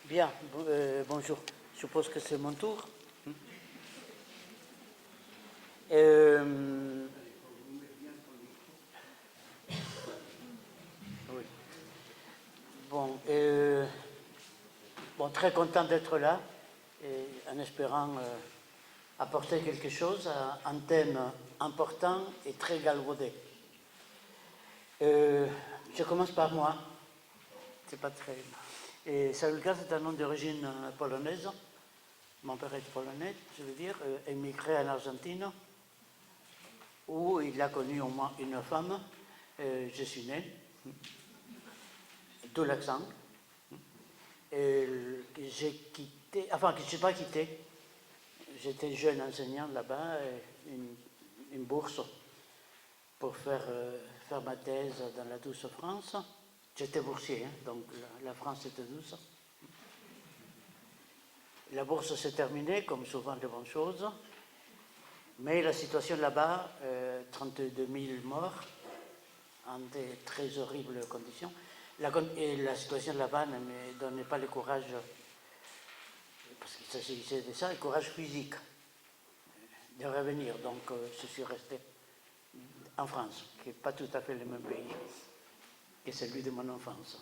Bien, bonjour. Je suppose que c'est mon tour. Oui. Bon, bon, très content d'être là, et en espérant apporter quelque chose à un thème important et très galvaudé. Je commence par moi. C'est pas très. Salulka, c'est un nom d'origine polonaise. Mon père est polonais, je veux dire, émigré en Argentine, où il a connu au moins une femme. Je suis né, d'où l'accent. J'ai quitté, enfin, je ne suis pas quitté. J'étais jeune enseignant là-bas, une bourse pour faire ma thèse dans la douce France. J'étais boursier, hein, donc la France était douce. La bourse s'est terminée, comme souvent de bonnes choses, mais la situation là-bas, 32 000 morts, en des très horribles conditions. Et la situation là-bas ne me donnait pas le courage, parce qu'il s'agissait de ça, le courage physique de revenir. Donc je suis resté en France, qui n'est pas tout à fait le même pays que celui de mon enfance.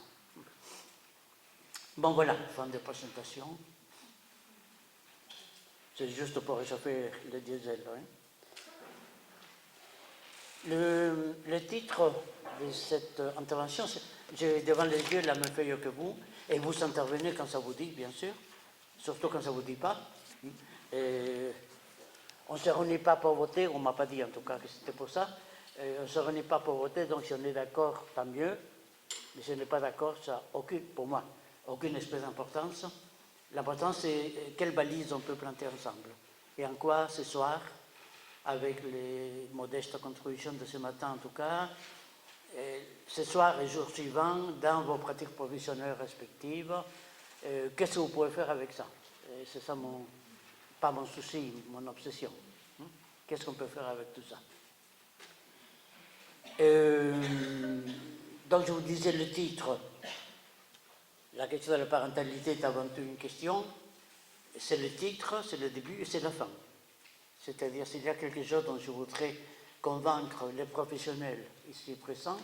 Bon voilà, fin de présentation. C'est juste pour réchauffer le diesel. Hein. Le titre de cette intervention, j'ai devant les yeux la même feuille que vous, et vous intervenez quand ça vous dit, bien sûr, surtout quand ça ne vous dit pas. On ne se réunit pas pour voter, on ne m'a pas dit en tout cas que c'était pour ça. On ne se réunit pas pour voter, donc si on est d'accord, tant mieux. Mais si on n'est pas d'accord, ça n'a aucune, pour moi, aucune espèce d'importance. L'important, c'est quelles balises on peut planter ensemble. Et en quoi, ce soir, avec les modestes contributions de ce matin en tout cas, ce soir et jour suivant, dans vos pratiques professionnelles respectives, qu'est-ce que vous pouvez faire avec ça? C'est ça pas mon souci, mon obsession. Qu'est-ce qu'on peut faire avec tout ça? Donc je vous disais le titre, la question de la parentalité est avant tout une question, c'est le titre, c'est le début et c'est la fin. C'est-à-dire s'il y a quelque chose dont je voudrais convaincre les professionnels ici présents,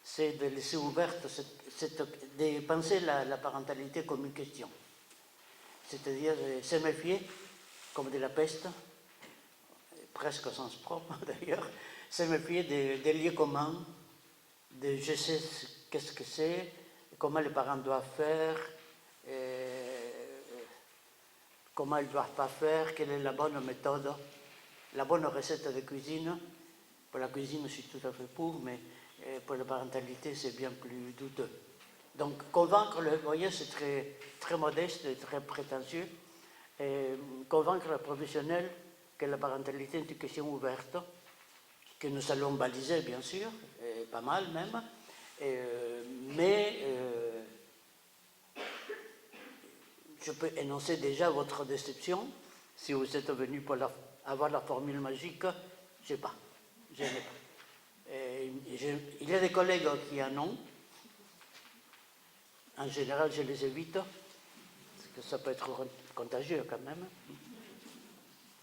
c'est de laisser ouverte, de penser la parentalité comme une question. C'est-à-dire se méfier, comme de la peste, presque au sens propre d'ailleurs, se méfier des lieux communs, de je sais qu'est-ce que c'est, comment les parents doivent faire, comment ils ne doivent pas faire, quelle est la bonne méthode, la bonne recette de cuisine. Pour la cuisine, je suis tout à fait pour, mais pour la parentalité, c'est bien plus douteux. Donc, convaincre, vous voyez, c'est très, très modeste et très prétentieux. Convaincre le professionnel que la parentalité est une question ouverte, que nous allons baliser, bien sûr, pas mal même, mais je peux énoncer déjà votre déception. Si vous êtes venu pour avoir la formule magique, je n'ai pas. Je n'ai pas. Il y a des collègues qui en ont. En général, je les évite, parce que ça peut être contagieux quand même.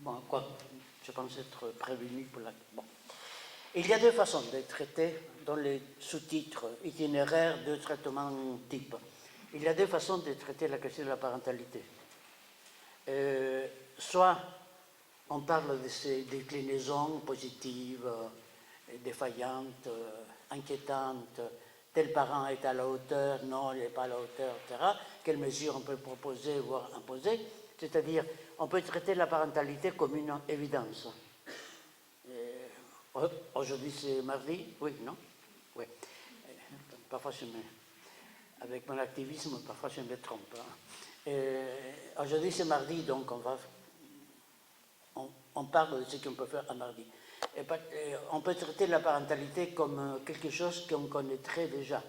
Bon, quoi, je pense être prévenu pour la... Bon. Il y a deux façons de traiter dans les sous-titres itinéraires de traitement type. Il y a deux façons de traiter la question de la parentalité. Soit on parle de ces déclinaisons positives, défaillantes, inquiétantes, tel parent est à la hauteur, non, il n'est pas à la hauteur, etc. Quelles mesures on peut proposer, voire imposer. C'est-à-dire, on peut traiter la parentalité comme une évidence. Aujourd'hui c'est mardi, oui, non? Oui. Parfois avec mon activisme, parfois je me trompe. Hein. Aujourd'hui c'est mardi, donc on parle de ce qu'on peut faire un mardi. On peut traiter la parentalité comme quelque chose qu'on connaîtrait déjà.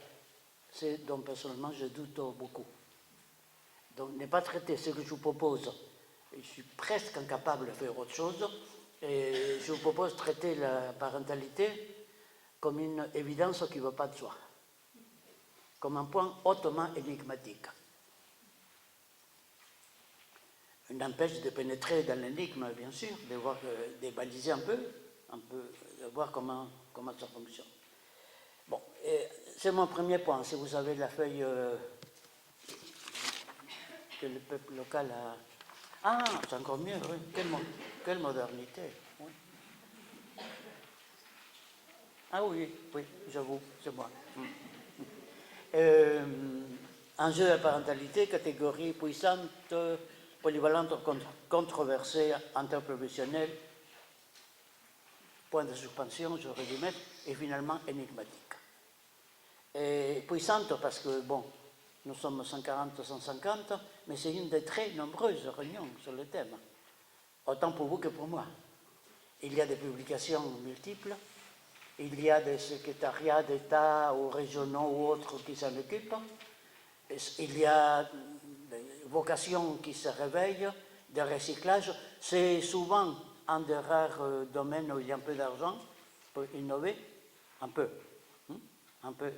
C'est dont personnellement je doute beaucoup. Donc ne pas traiter ce que je vous propose, je suis presque incapable de faire autre chose, et je vous propose de traiter la parentalité comme une évidence qui ne va pas de soi, comme un point hautement énigmatique. n'empêche de pénétrer dans l'énigme, bien sûr, de voir, de baliser un peu, de voir comment ça fonctionne. Bon, c'est mon premier point. Si vous avez la feuille que le peuple local a... Ah, c'est encore mieux, oui. Quelle modernité. Oui. Ah oui, oui, j'avoue, c'est moi. Enjeu à parentalité, catégorie puissante, polyvalente, controversée, interprofessionnelle, point de suspension, j'aurais dû mettre, et finalement énigmatique. Et puissante parce que, bon, nous sommes 140, 150, mais c'est une des très nombreuses réunions sur le thème, autant pour vous que pour moi. Il y a des publications multiples, il y a des secrétariats d'État ou régionaux ou autres qui s'en occupent, il y a des vocations qui se réveillent, des recyclages. C'est souvent un des rares domaines où il y a un peu d'argent pour innover, un peu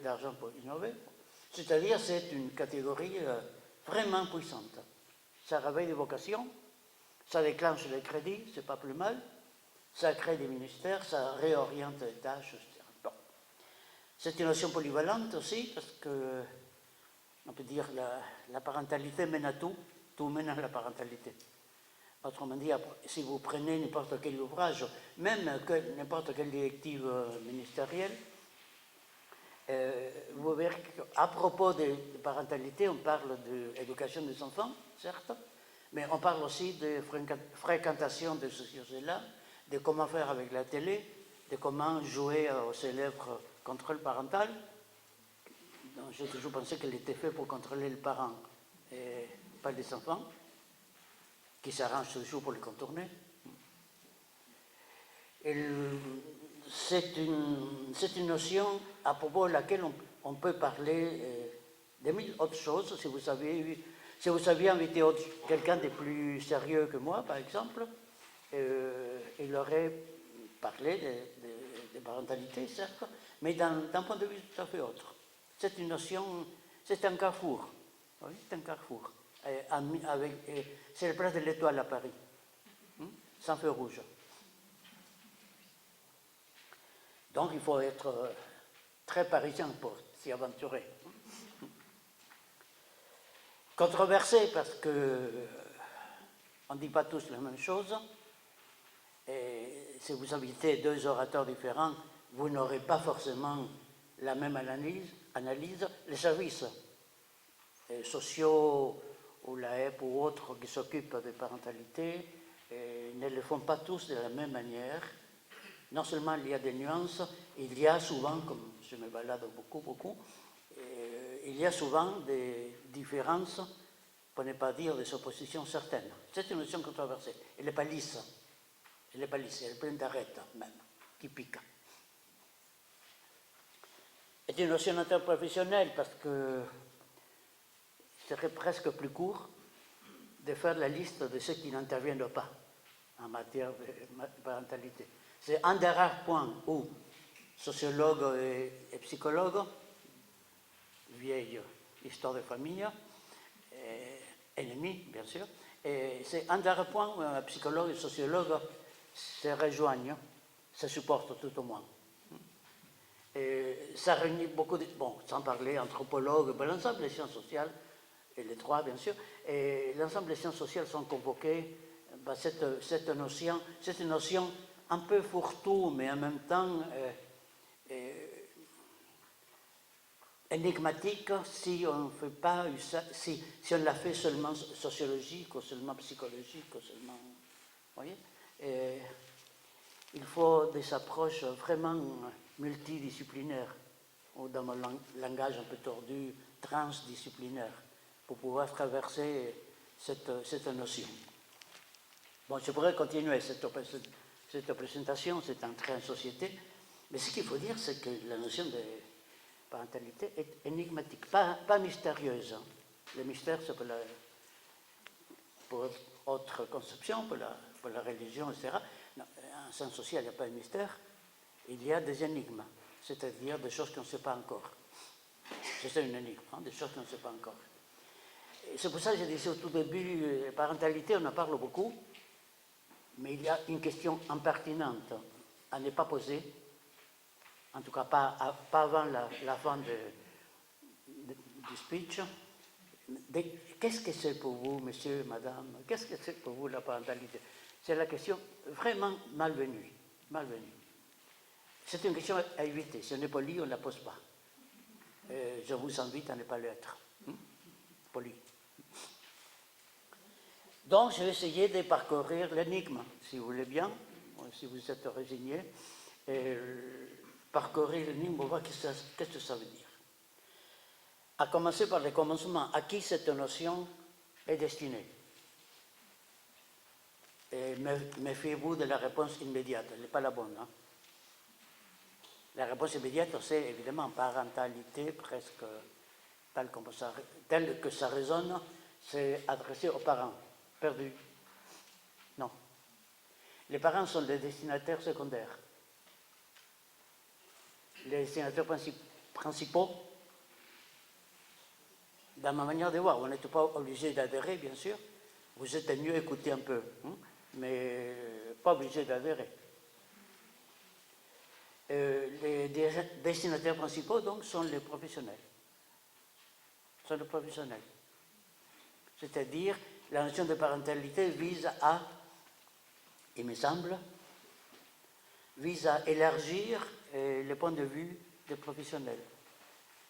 d'argent pour innover. C'est-à-dire c'est une catégorie vraiment puissante. Ça réveille des vocations, ça déclenche des crédits, c'est pas plus mal, ça crée des ministères, ça réoriente les tâches, etc. Bon. C'est une notion polyvalente aussi, parce que, on peut dire, la parentalité mène à tout, tout mène à la parentalité. Autrement dit, si vous prenez n'importe quel ouvrage, même n'importe quelle directive ministérielle, vous verrez qu'à propos de parentalité, on parle de l'éducation des enfants, certes, mais on parle aussi de fréquentation de ceci-là, de comment faire avec la télé, de comment jouer au célèbre contrôle parental. J'ai toujours pensé qu'elle était faite pour contrôler les parents et pas les enfants, qui s'arrangent toujours pour les contourner. C'est une notion à propos de laquelle on peut parler de mille autres choses. Si vous aviez invité quelqu'un de plus sérieux que moi, par exemple, il aurait parlé de parentalité, certes, mais d'un point de vue tout à fait autre. C'est une notion, c'est un carrefour. Oui, c'est un carrefour. C'est la place de l'Étoile à Paris, sans feu rouge. Donc il faut être très parisien pour s'y aventurer. Controversé parce que on ne dit pas tous la même chose. Et si vous invitez deux orateurs différents, vous n'aurez pas forcément la même analyse. Les services sociaux ou la HEP ou autres qui s'occupent de parentalité ne le font pas tous de la même manière. Non seulement il y a des nuances, il y a souvent, comme je me balade beaucoup, il y a souvent des différences, pour ne pas dire des oppositions certaines. C'est une notion controversée. Elle n'est pas lisse. Elle est pleine d'arêtes même, qui piquent. C'est une notion interprofessionnelle parce que ce serait presque plus court de faire la liste de ceux qui n'interviennent pas en matière de parentalité. C'est un des rares points où sociologues et psychologues, vieille histoire de famille, ennemis bien sûr, et c'est un des rares points où un psychologue et sociologue se rejoignent, se supportent tout au moins. Et ça réunit beaucoup de... Bon, sans parler anthropologues, l'ensemble des sciences sociales, et les trois bien sûr, et l'ensemble des sciences sociales sont convoquées, cette notion un peu fourre-tout, mais en même temps énigmatique si on fait pas si on l'a fait seulement sociologique ou seulement psychologique ou seulement, vous voyez, il faut des approches vraiment multidisciplinaires ou dans mon langage un peu tordu, transdisciplinaire pour pouvoir traverser cette notion. Bon, je pourrais continuer cette présentation, c'est un trait en société, mais ce qu'il faut dire, c'est que la notion de parentalité est énigmatique, pas mystérieuse. Le mystère, c'est pour autre conception, pour la religion, etc. Non, en sens social, il n'y a pas de mystère, il y a des énigmes, c'est-à-dire des choses qu'on ne sait pas encore. C'est ça une énigme, des choses qu'on ne sait pas encore. C'est pour ça que je disais au tout début, parentalité, on en parle beaucoup, mais il y a une question impertinente à ne pas poser, en tout cas pas avant la fin du speech. Qu'est-ce que c'est pour vous, monsieur, madame, qu'est-ce que c'est pour vous la parentalité? C'est la question vraiment malvenue. C'est une question à éviter. Si on est poli, on ne la pose pas. Je vous invite à ne pas l'être. Poli. Donc, je vais essayer de parcourir l'énigme, si vous voulez bien, si vous êtes résigné, parcourir l'énigme pour voir qu'est-ce que ça veut dire. À commencer par le commencement, à qui cette notion est destinée? Et méfiez-vous de la réponse immédiate, elle n'est pas la bonne. Hein? La réponse immédiate, c'est évidemment parentalité, presque tel que ça résonne, c'est adressé aux parents perdus. Non. Les parents sont les destinataires secondaires. Les destinataires principaux, dans ma manière de voir, vous n'êtes pas obligé d'adhérer, bien sûr, vous êtes mieux écouter un peu, hein, mais pas obligé d'adhérer. Les destinataires principaux, donc, sont les professionnels. C'est-à-dire, la notion de parentalité vise à, il me semble, vise à élargir le point de vue des professionnels,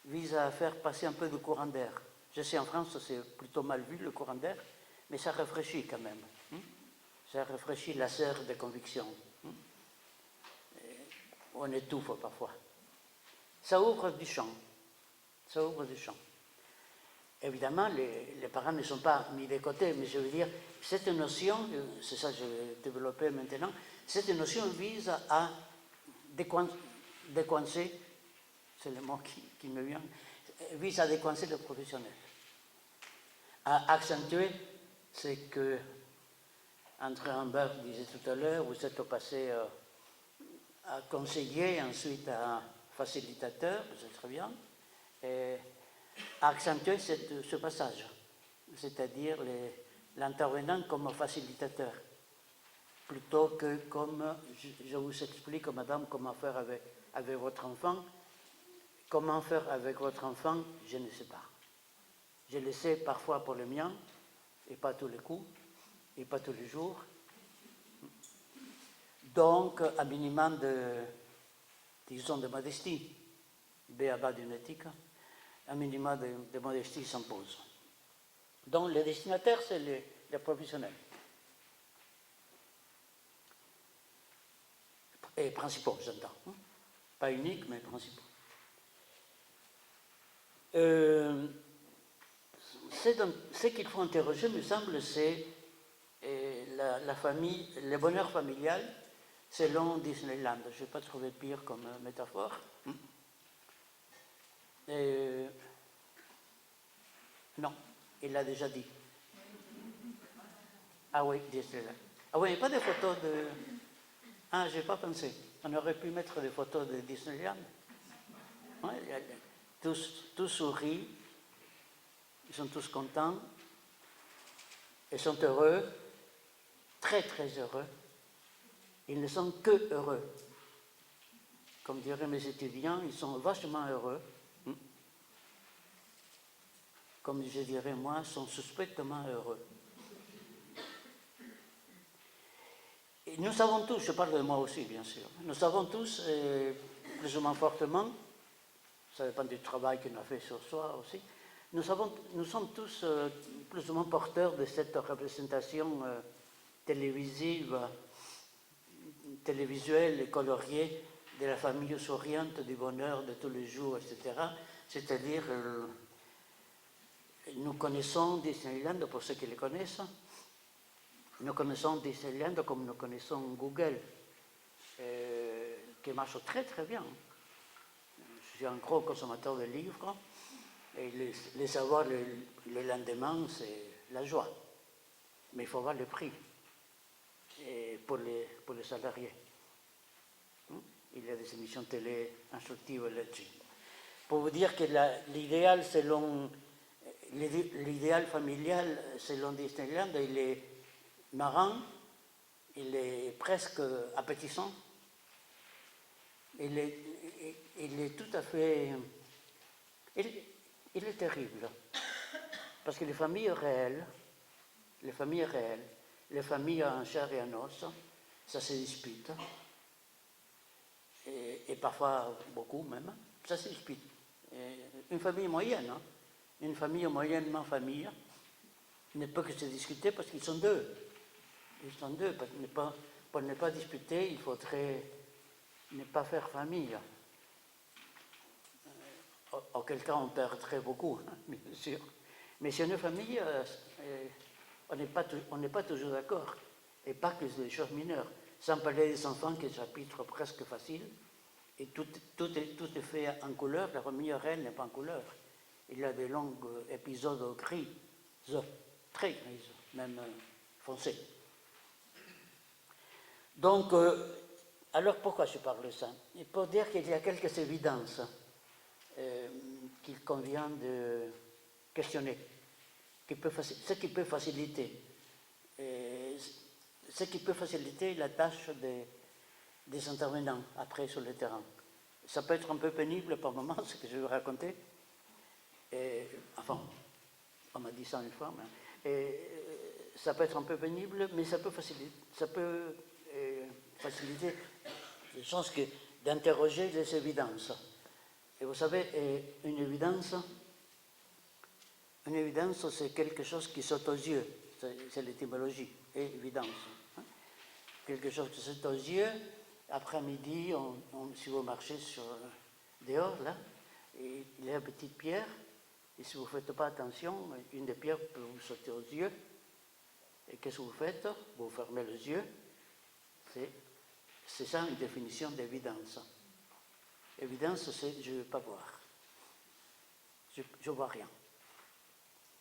vise à faire passer un peu de courant d'air. Je sais, en France, c'est plutôt mal vu, le courant d'air, mais ça rafraîchit quand même. Ça rafraîchit la serre des convictions. On étouffe parfois. Ça ouvre du champ. Évidemment, les parents ne sont pas mis de côté, mais je veux dire, cette notion, c'est ça que je vais développer maintenant, cette notion vise à décoincer, c'est le mot qui me vient, vise à décoincer le professionnel, à accentuer ce que André Humbert disait tout à l'heure, vous êtes passé à conseiller, ensuite à facilitateur, c'est très bien, et à accentuer ce passage, c'est-à-dire l'intervenant comme facilitateur, plutôt que comme je vous explique, madame, comment faire avec votre enfant. Comment faire avec votre enfant, je ne sais pas. Je le sais parfois pour le mien, et pas tous les coups, et pas tous les jours. Donc, un minimum disons, de modestie, béaba d'une éthique, un minimum de modestie s'impose. Donc, les destinataires, c'est les professionnels. Et principaux, j'entends. Pas uniques, mais principaux. Ce qu'il faut interroger, me semble, c'est la famille, le bonheur familial selon Disneyland. Je n'ai pas trouvé pire comme métaphore. Non, il l'a déjà dit. Ah oui, Disneyland. Ah oui, il n'y a pas de photos de... Ah, je n'ai pas pensé. On aurait pu mettre des photos de Disneyland. Ouais, tous sourient. Ils sont tous contents. Ils sont heureux. Très, très heureux. Ils ne sont que heureux. Comme diraient mes étudiants, ils sont vachement heureux. Comme je dirais moi, ils sont suspectement heureux. Et nous savons tous, je parle de moi aussi bien sûr, nous savons tous, plus ou moins fortement, ça dépend du travail qu'on a fait sur soi aussi, nous sommes tous plus ou moins porteurs de cette représentation télévisuelle et coloriée de la famille souriante, du bonheur de tous les jours, etc. C'est-à-dire, nous connaissons Disneyland, pour ceux qui les connaissent, nous connaissons Disneyland comme nous connaissons Google, qui marche très très bien. Je suis un gros consommateur de livres, et les avoir le lendemain, c'est la joie. Mais il faut voir le prix pour les salariés. Il y a des émissions télé instructives là-dessus. Pour vous dire que l'idéal selon l'idéal familial, selon Disneyland, il est marrant, il est presque appétissant, il est tout à fait... Il est terrible. Parce que les familles réelles, les familles en chair et en os, ça se dispute. Et parfois beaucoup même, ça se dispute. Une famille moyenne, hein, une famille moyennement famille, ne peut que se discuter parce qu'ils sont deux. Ils sont deux. Pour ne pas disputer, il faudrait ne pas faire famille. Auquel cas on perdrait beaucoup, hein, bien sûr. Mais c'est une famille, on n'est pas toujours d'accord. Et pas que des choses mineures. Sans parler des enfants, qui est un chapitre presque facile. Et tout est fait en couleur. La famille réelle n'est pas en couleur. Il y a des longs épisodes gris, très grises, même foncés. Donc, alors pourquoi je parle de ça? Et pour dire qu'il y a quelques évidences qu'il convient de questionner, ce qui peut faciliter la tâche des intervenants après sur le terrain. Ça peut être un peu pénible par moments, ce que je vais raconter. Enfin, on m'a dit ça une fois, mais ça peut être un peu pénible, mais ça peut faciliter les chances d'interroger les évidences. Et vous savez, une évidence, c'est quelque chose qui saute aux yeux. C'est l'étymologie, évidence. Hein? Quelque chose qui saute aux yeux. Après-midi, si vous marchez dehors, là, et il y a une petite pierre, et si vous ne faites pas attention, une des pierres peut vous sauter aux yeux. Et qu'est-ce que vous faites? Vous fermez les yeux. C'est ça une définition d'évidence. Évidence, c'est je ne veux pas voir. Je ne vois rien.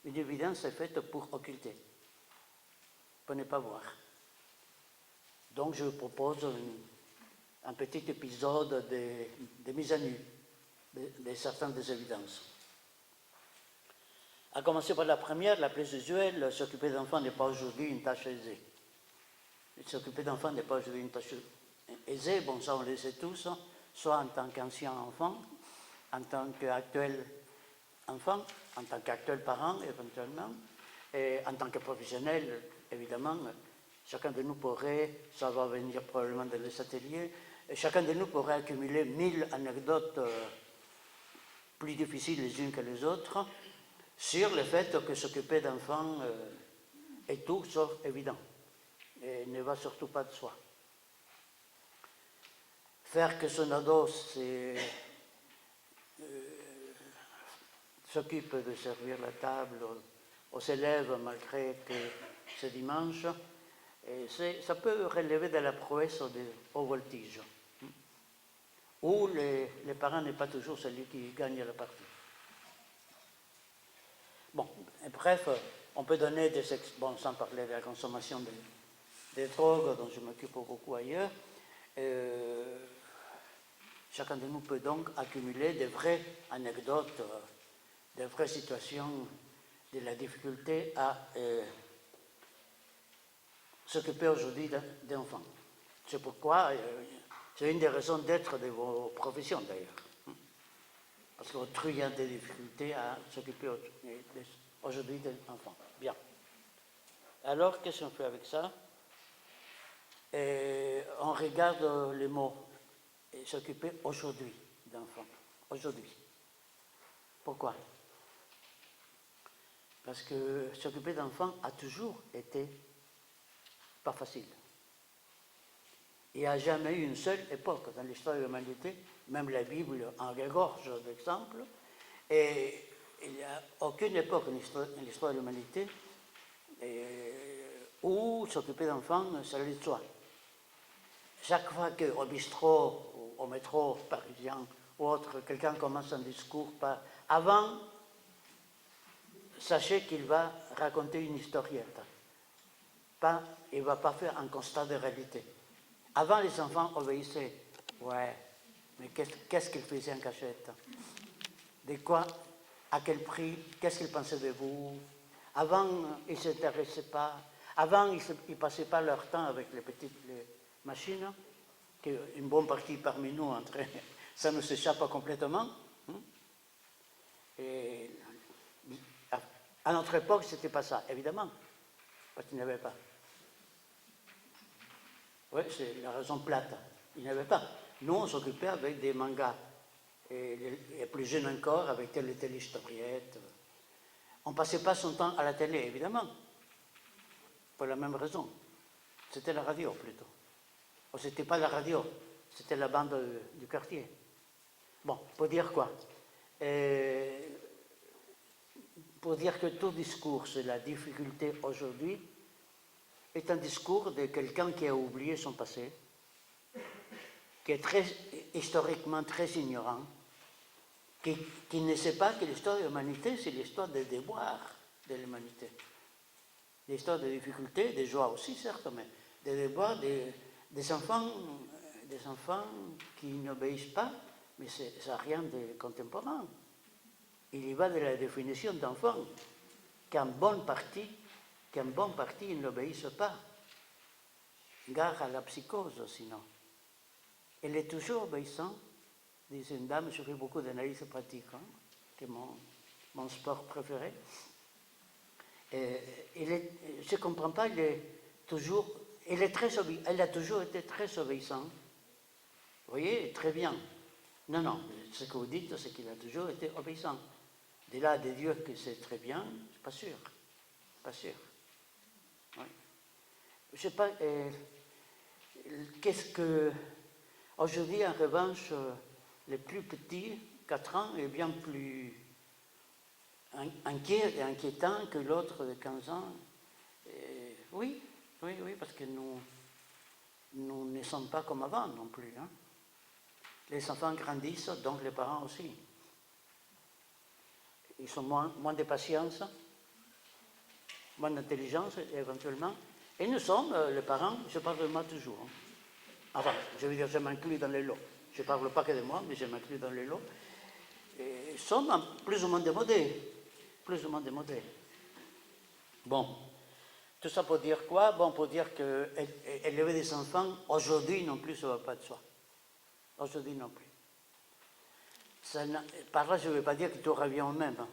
Une évidence est faite pour occulter, pour ne pas voir. Donc je propose un petit épisode de mise à nu de certaines des évidences. À commencer par la première, la plus usuelle, s'occuper d'enfants n'est pas aujourd'hui une tâche aisée. S'occuper d'enfants n'est pas aujourd'hui une tâche aisée, bon ça on le sait tous, soit en tant qu'ancien enfant, en tant qu'actuel enfant, en tant qu'actuel parent éventuellement, et en tant que professionnel, évidemment, chacun de nous pourrait, ça va venir probablement dans les ateliers, et chacun de nous pourrait accumuler 1000 anecdotes plus difficiles les unes que les autres sur le fait que s'occuper d'enfants est tout sauf évident et ne va surtout pas de soi. Faire que son ado s'occupe de servir la table aux élèves malgré que c'est dimanche, ça peut relever de la prouesse au voltige, où les parents n'est pas toujours celui qui gagne la partie. Bon, bref, on peut donner bon, sans parler de la consommation des drogues dont je m'occupe beaucoup ailleurs, chacun de nous peut donc accumuler des vraies anecdotes, des vraies situations de la difficulté à s'occuper aujourd'hui d'enfants. C'est pourquoi, c'est une des raisons d'être de vos professions d'ailleurs. Parce qu'autrui a des difficultés à s'occuper aujourd'hui d'enfants. Bien. Alors, qu'est-ce qu'on fait avec ça? On regarde les mots. S'occuper aujourd'hui d'enfants. Aujourd'hui. Pourquoi? Parce que s'occuper d'enfants a toujours été pas facile. Il n'y a jamais eu une seule époque dans l'histoire de l'humanité, même la Bible en regorge d'exemples, et il n'y a aucune époque dans l'histoire de l'humanité où s'occuper d'enfants, ça allait de soi. Chaque fois qu'au bistrot, ou au métro parisien ou autre, quelqu'un commence un discours avant, sachez qu'il va raconter une historiette. Il ne va pas faire un constat de réalité. Avant, les enfants obéissaient. Ouais, mais qu'est-ce qu'ils faisaient en cachette? De quoi à quel prix, qu'est-ce qu'ils pensaient de vous. Avant, ils ne s'intéressaient pas. Avant, ils ne passaient pas leur temps avec les petites machines, qu'une bonne partie parmi nous, ça ne s'échappe pas complètement. Et à notre époque, ce n'était pas ça, évidemment, parce qu'il n'y avait pas. Oui, c'est la raison plate. Il n'y avait pas. Nous, on s'occupait avec des mangas. Et plus jeune encore, avec telle et telle historiette. On ne passait pas son temps à la télé, évidemment, pour la même raison. C'était la radio, plutôt. Ou c'était pas la radio, c'était la bande du quartier. Bon, pour dire quoi? Pour dire que tout discours sur la difficulté aujourd'hui est un discours de quelqu'un qui a oublié son passé, qui est historiquement très ignorant, qui ne sait pas que l'histoire de l'humanité, c'est l'histoire des déboires de l'humanité. L'histoire des difficultés, des joies aussi, certes, mais des déboires des enfants qui n'obéissent pas, mais ça n'a rien de contemporain. Il y va de la définition d'enfant, qu'en bonne partie, ils n'obéissent pas. Gare à la psychose, sinon. Elle est toujours obéissante, disait une dame, je fais beaucoup d'analyses pratiques, qui est mon sport préféré. Je ne comprends pas, elle a toujours été très obéissante. Vous voyez, très bien. Non, ce que vous dites, c'est qu'il a toujours été obéissant. De là, de Dieu que c'est très bien, je ne suis pas sûr. Oui. Je ne sais pas, qu'est-ce que... Aujourd'hui, en revanche, les plus petits, 4 ans, est bien plus inquiet et inquiétant que l'autre de 15 ans. Oui, parce que nous ne sommes pas comme avant non plus. Les enfants grandissent, donc les parents aussi. Ils ont moins de patience, moins d'intelligence éventuellement. Et nous sommes, les parents, je parle de moi toujours. Enfin, je veux dire, je m'inclus dans les lots. Je ne parle pas que de moi, mais je m'inclus dans les lots. Ils sont plus ou moins démodés. Bon, tout ça pour dire quoi? Bon, pour dire qu'élever des enfants, aujourd'hui non plus, ça ne va pas de soi. Aujourd'hui non plus. Par là, je ne veux pas dire que tout revient au même.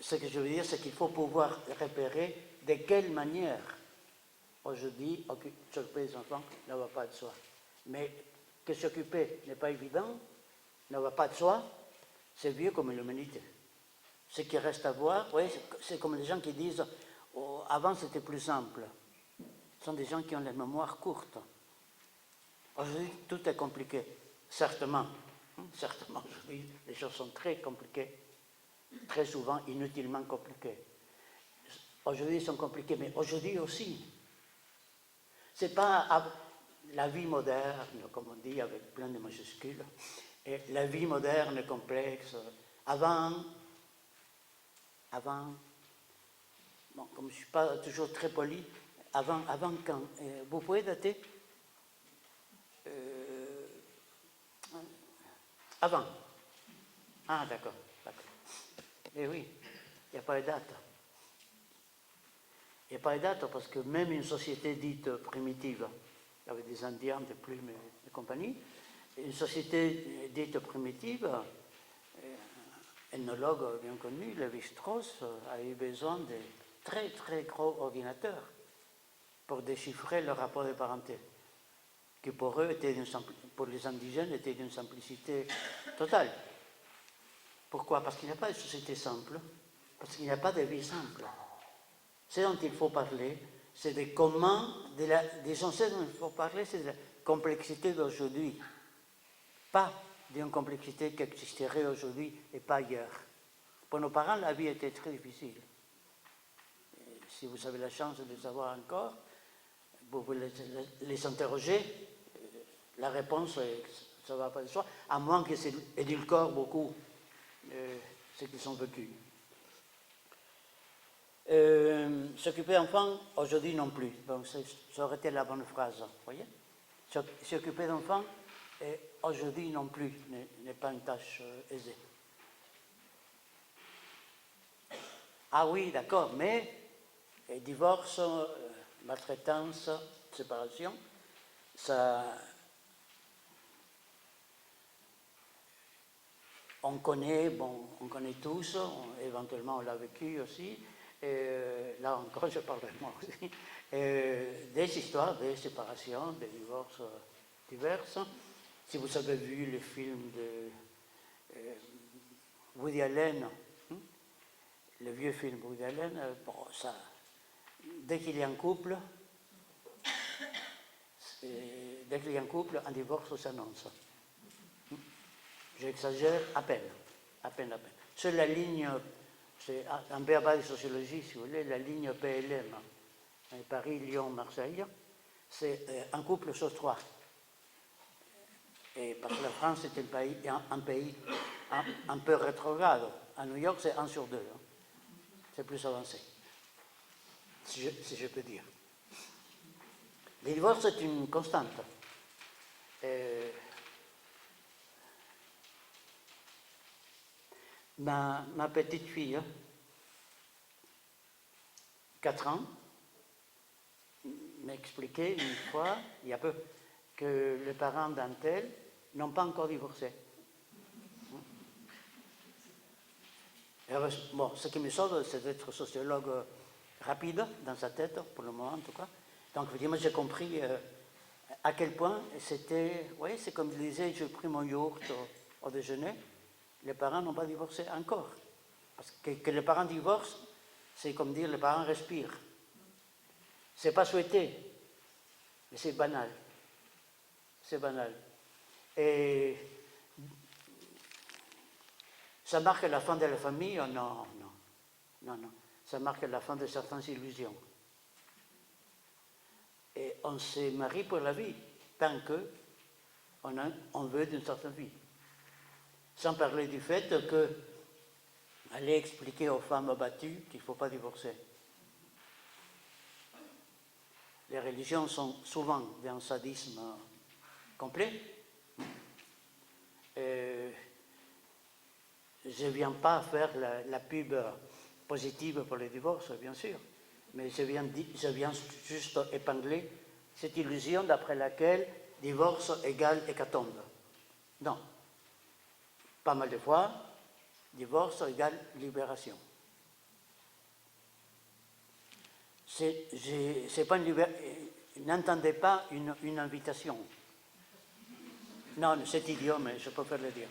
Ce que je veux dire, c'est qu'il faut pouvoir repérer de quelle manière, aujourd'hui, s'occuper des enfants ne va pas de soi. Mais que s'occuper n'est pas évident, ne va pas de soi, c'est vieux comme l'humanité. Ce qui reste à voir, oui, c'est comme les gens qui disent oh, avant c'était plus simple. Ce sont des gens qui ont la mémoire courte. Aujourd'hui, tout est compliqué. Certainement, aujourd'hui, les choses sont très compliquées, très souvent inutilement compliquées. Aujourd'hui, ils sont compliqués, mais aujourd'hui aussi. C'est pas la vie moderne, comme on dit, avec plein de majuscules, et la vie moderne est complexe. Avant, bon, comme je ne suis pas toujours très poli, avant quand vous pouvez dater avant. Ah, d'accord. Eh oui, il n'y a pas de date. Il n'y a pas de date parce que même une société dite primitive, avec des Indiens, des plumes et compagnie, une société dite primitive, ethnologue bien connu, Lévi-Strauss, a eu besoin de très très gros ordinateurs pour déchiffrer le rapport de parenté, qui pour eux, pour les indigènes, était d'une simplicité totale. Pourquoi? Parce qu'il n'y a pas de société simple, parce qu'il n'y a pas de vie simple. Ce dont il faut parler, c'est de comment, disons, ce dont il faut parler, c'est de la complexité d'aujourd'hui, pas d'une complexité qui existerait aujourd'hui et pas ailleurs. Pour nos parents, la vie était très difficile. Et si vous avez la chance de savoir encore, vous pouvez les interroger, la réponse, ça ne va pas de soi, à moins que c'est édulcore beaucoup ce qu'ils ont vécu. S'occuper d'enfants, aujourd'hui non plus. Donc ça aurait été la bonne phrase, vous voyez. S'occuper d'enfants, aujourd'hui non plus, n'est pas une tâche aisée. Ah oui, d'accord, mais divorce, maltraitance, séparation, ça, on connaît, bon, on connaît tous, éventuellement on l'a vécu aussi, là encore je parle de moi aussi, des histoires de séparation, de divorces diverses. Si vous avez vu le film de Woody Allen, le vieux film Woody Allen, bon, ça, dès qu'il y a un couple, un divorce s'annonce. J'exagère à peine, à peine, à peine. Sur la ligne, c'est un peu à bas de sociologie, si vous voulez, la ligne PLM, Paris, Lyon, Marseille, c'est un couple sur 3. Et parce que la France est un pays un peu rétrograde. À New York, c'est 1 sur 2. Hein. C'est plus avancé, si je peux dire. Le divorce est une constante. Ma petite fille, 4 ans, m'a expliqué une fois, il y a peu, que les parents d'Antel n'ont pas encore divorcé. Bon, ce qui me sauve, c'est d'être sociologue rapide dans sa tête, pour le moment en tout cas. Donc, évidemment, j'ai compris à quel point c'était, oui, c'est comme je disais, j'ai pris mon yaourt au déjeuner, les parents n'ont pas divorcé encore. Parce que les parents divorcent, c'est comme dire les parents respirent. C'est pas souhaité, mais c'est banal. C'est banal. Et ça marque la fin de la famille? Oh, non, non, non, non. Ça marque la fin de certaines illusions. Et on se marie pour la vie, tant qu'on veut d'une certaine vie. Sans parler du fait que aller expliquer aux femmes battues qu'il ne faut pas divorcer. Les religions sont souvent d'un sadisme complet. Je ne viens pas faire la pub positive pour le divorce, bien sûr, mais je viens juste épingler cette illusion d'après laquelle divorce égale hécatombe. Non. Pas mal de fois, divorce égale libération. C'est pas n'entendez pas une invitation. Non, c'est idiot, mais je préfère le dire.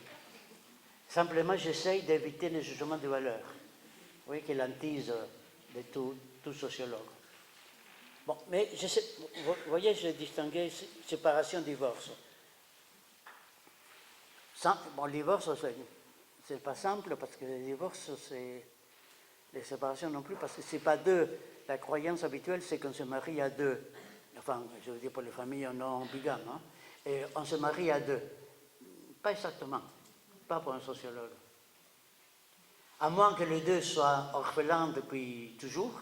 Simplement, j'essaye d'éviter les jugements de valeur. Vous voyez, qui est l'antise de tout sociologue. Bon, mais vous voyez, j'ai distingué séparation, divorce. Bon, le divorce, c'est pas simple, parce que le divorce, c'est... Les séparations non plus, parce que c'est pas deux. La croyance habituelle, c'est qu'on se marie à deux. Enfin, je veux dire pour les familles non bigames. Hein, et on se marie à deux. Pas exactement. Pas pour un sociologue. À moins que les deux soient orphelins depuis toujours,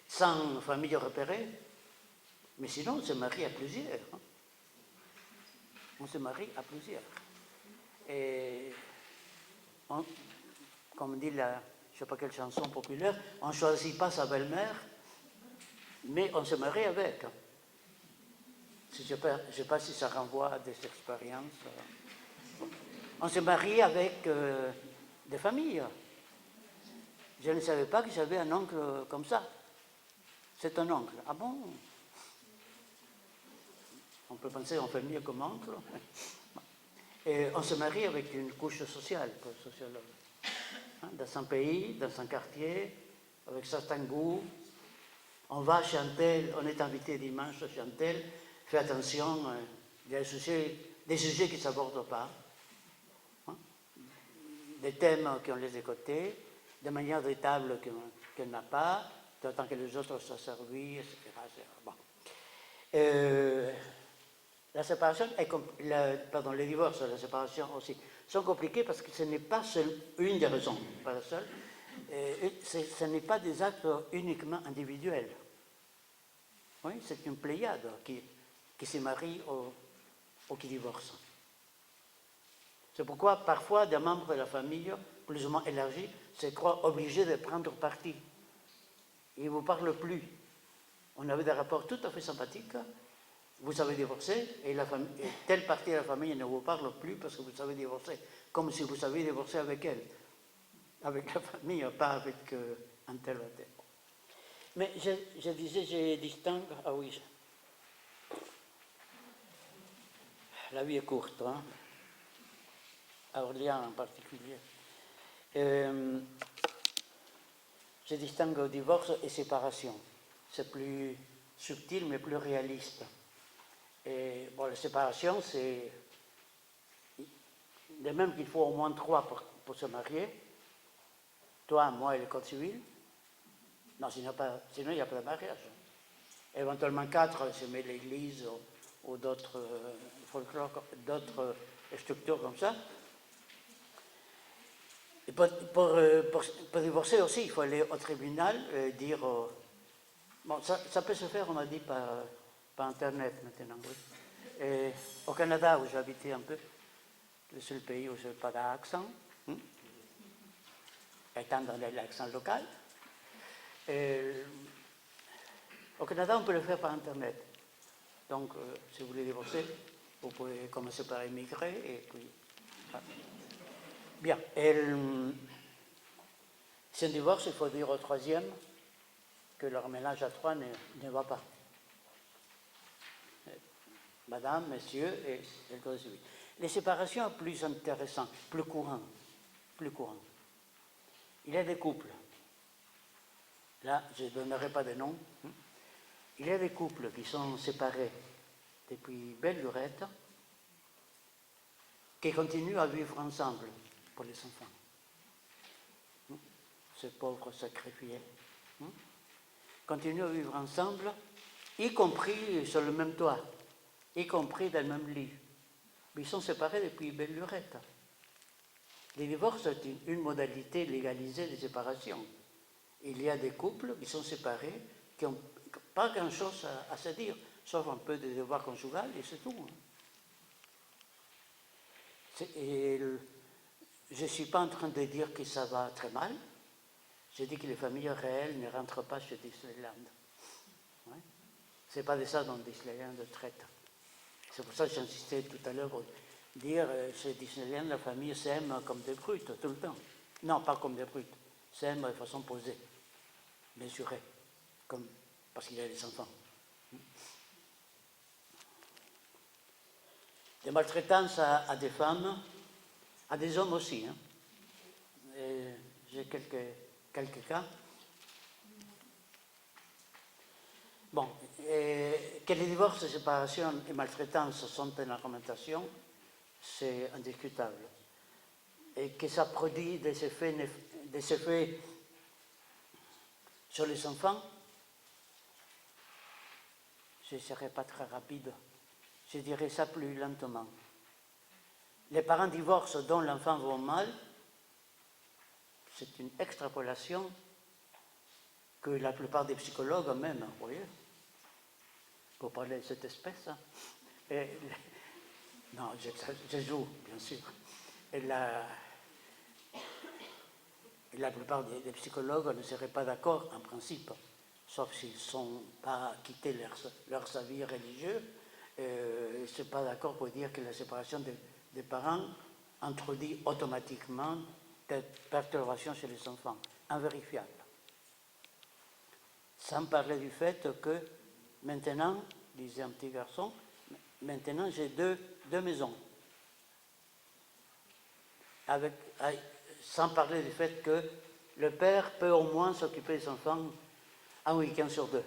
sans famille repérée. Mais sinon, on se marie à plusieurs. Hein. On se marie à plusieurs. Et comme dit je ne sais pas quelle chanson populaire, on ne choisit pas sa belle-mère, mais on se marie avec. Je ne sais pas si ça renvoie à des expériences. On se marie avec des familles. Je ne savais pas que j'avais un oncle comme ça. C'est un oncle. Ah bon? On peut penser qu'on fait mieux comme oncle. Et on se marie avec une couche sociale, pour le sociologue. Dans un pays, dans un quartier, avec certains goûts. On va chez un tel, on est invité dimanche chez un tel, fais attention, il y a des sujets qui ne s'abordent pas, hein, des thèmes qu'on laisse de côté, des manières de table qu'on n'a pas, tant que les autres soient servis, etc. Bon. La séparation, le divorce et la séparation aussi, sont compliqués parce que ce n'est pas une des raisons, pas la seule, ce n'est pas des actes uniquement individuels. Oui, c'est une pléiade qui se marie ou qui divorce. C'est pourquoi parfois des membres de la famille, plus ou moins élargis, se croit obligé de prendre parti. Il ne vous parle plus. On avait des rapports tout à fait sympathiques. Vous avez divorcé et telle partie de la famille ne vous parle plus parce que vous avez divorcé, comme si vous aviez divorcé avec elle, avec la famille, pas avec un tel ou tel. Mais je disais, je distingue, ah oui, la vie est courte, hein, à Orléans en particulier. Je distingue divorce et séparation. C'est plus subtil mais plus réaliste. Et bon, la séparation, c'est de même qu'il faut au moins 3 pour se marier. Toi, moi et le code civil. Non, sinon il n'y a pas de mariage. Éventuellement 4, se met l'église ou d'autres folklore, d'autres structures comme ça. Et pour divorcer aussi, il faut aller au tribunal et dire... bon, ça peut se faire, on a dit, par Internet maintenant. Oui. Et au Canada, où j'ai habité un peu, le seul pays où je n'ai pas d'accent, étant dans l'accent local. Au Canada, on peut le faire par Internet. Donc, si vous voulez divorcer, vous pouvez commencer par émigrer et puis... Bien. Si on divorce, il faut dire au troisième que leur ménage à 3 ne va pas. Madame, monsieur et le code civil. Les séparations plus intéressantes, plus courantes. Il y a des couples. Là, je ne donnerai pas de nom. Il y a des couples qui sont séparés depuis belle lurette, qui continuent à vivre ensemble pour les enfants. Ces pauvres sacrifiés. Continuent à vivre ensemble, y compris sur le même toit, y compris dans le même lit. Mais ils sont séparés depuis belle lurette. Les divorces est une modalité légalisée de séparation. Il y a des couples qui sont séparés, qui n'ont pas grand-chose à se dire, sauf un peu de devoir conjugal, et c'est tout. Et je ne suis pas en train de dire que ça va très mal. Je dis que les familles réelles ne rentrent pas chez Disneyland. Ouais. Ce n'est pas de ça dont Disneyland traite. C'est pour ça que j'insistais tout à l'heure pour dire chez Disneyland, la famille s'aime comme des brutes tout le temps. Non, pas comme des brutes. S'aime de façon posée, mesurée, parce qu'il y a des enfants. Des maltraitances à des femmes, à des hommes aussi. Hein. J'ai quelques cas. Bon, que les divorces, séparations et maltraitances sont une argumentation, c'est indiscutable. Et que ça produit des effets sur les enfants, je ne serai pas très rapide. Je dirais ça plus lentement. Les parents divorcent dont l'enfant va mal, c'est une extrapolation que la plupart des psychologues même, vous voyez, pour parler de cette espèce. Non, je joue, bien sûr. Et la plupart des psychologues ne seraient pas d'accord en principe, sauf s'ils ne sont pas quittés leurs avis religieux. Ils ne sont pas d'accord pour dire que la séparation des parents introduit automatiquement des perturbations chez les enfants, invérifiables. Sans parler du fait que maintenant, disait un petit garçon, maintenant j'ai deux maisons. Sans parler du fait que le père peut au moins s'occuper des enfants un week-end sur 2.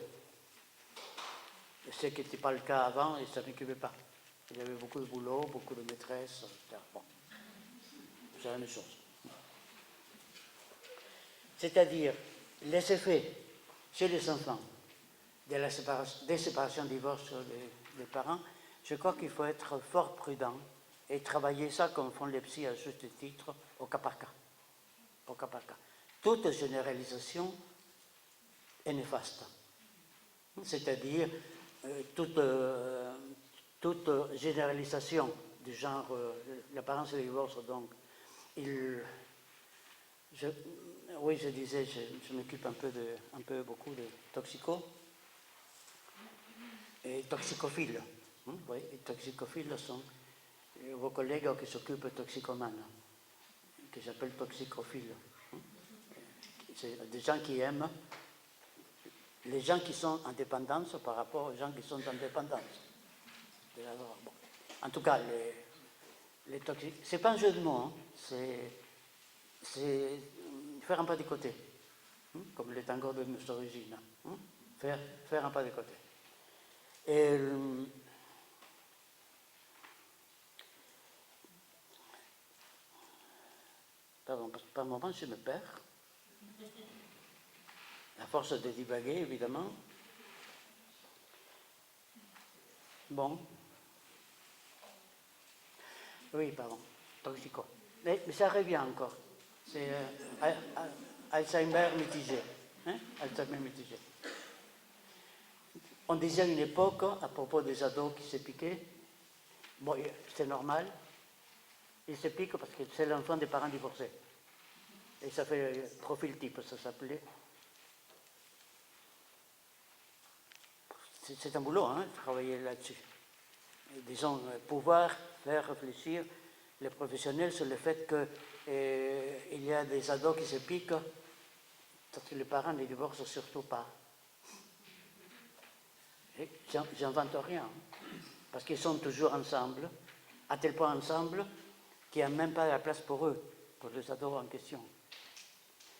Ce qui n'était pas le cas avant, et ça ne s'occupait pas. Il y avait beaucoup de boulot, beaucoup de maîtresses, etc. Bon, c'est la même chose. C'est-à-dire, les effets chez les enfants des séparations, divorces des parents, je crois qu'il faut être fort prudent et travailler ça comme font les psys à juste titre, au cas par cas. Au cas par cas. Toute généralisation est néfaste. C'est-à-dire, toute généralisation du genre, les parents se divorcent, donc Oui, je disais, je m'occupe beaucoup de toxicos et toxicophiles. Oui, les toxicophiles sont vos collègues qui s'occupent de toxicomanes, que j'appelle toxicophiles. C'est des gens qui aiment les gens qui sont en dépendance par rapport aux gens qui sont en dépendance. Bon. En tout cas, les toxiques, c'est pas un jeu de mots, hein. C'est faire un pas de côté, comme les tangos de notre origine, faire un pas de côté. Et pardon, parce que par moments je me perds, à force de divaguer évidemment. Bon. Oui, pardon, toxico. Mais ça revient encore. C'est Alzheimer mitigé. Alzheimer mitigé. On disait à une époque, à propos des ados qui se piquaient, bon, c'est normal, ils se piquent parce que c'est l'enfant des parents divorcés. Et ça fait profil type, ça s'appelait. C'est un boulot, travailler là-dessus. Disons, pouvoir faire réfléchir les professionnels sur le fait qu'il y a des ados qui se piquent, parce que les parents ne divorcent surtout pas. J'invente rien, parce qu'ils sont toujours ensemble, à tel point ensemble qu'il n'y a même pas la place pour eux, pour les ados en question.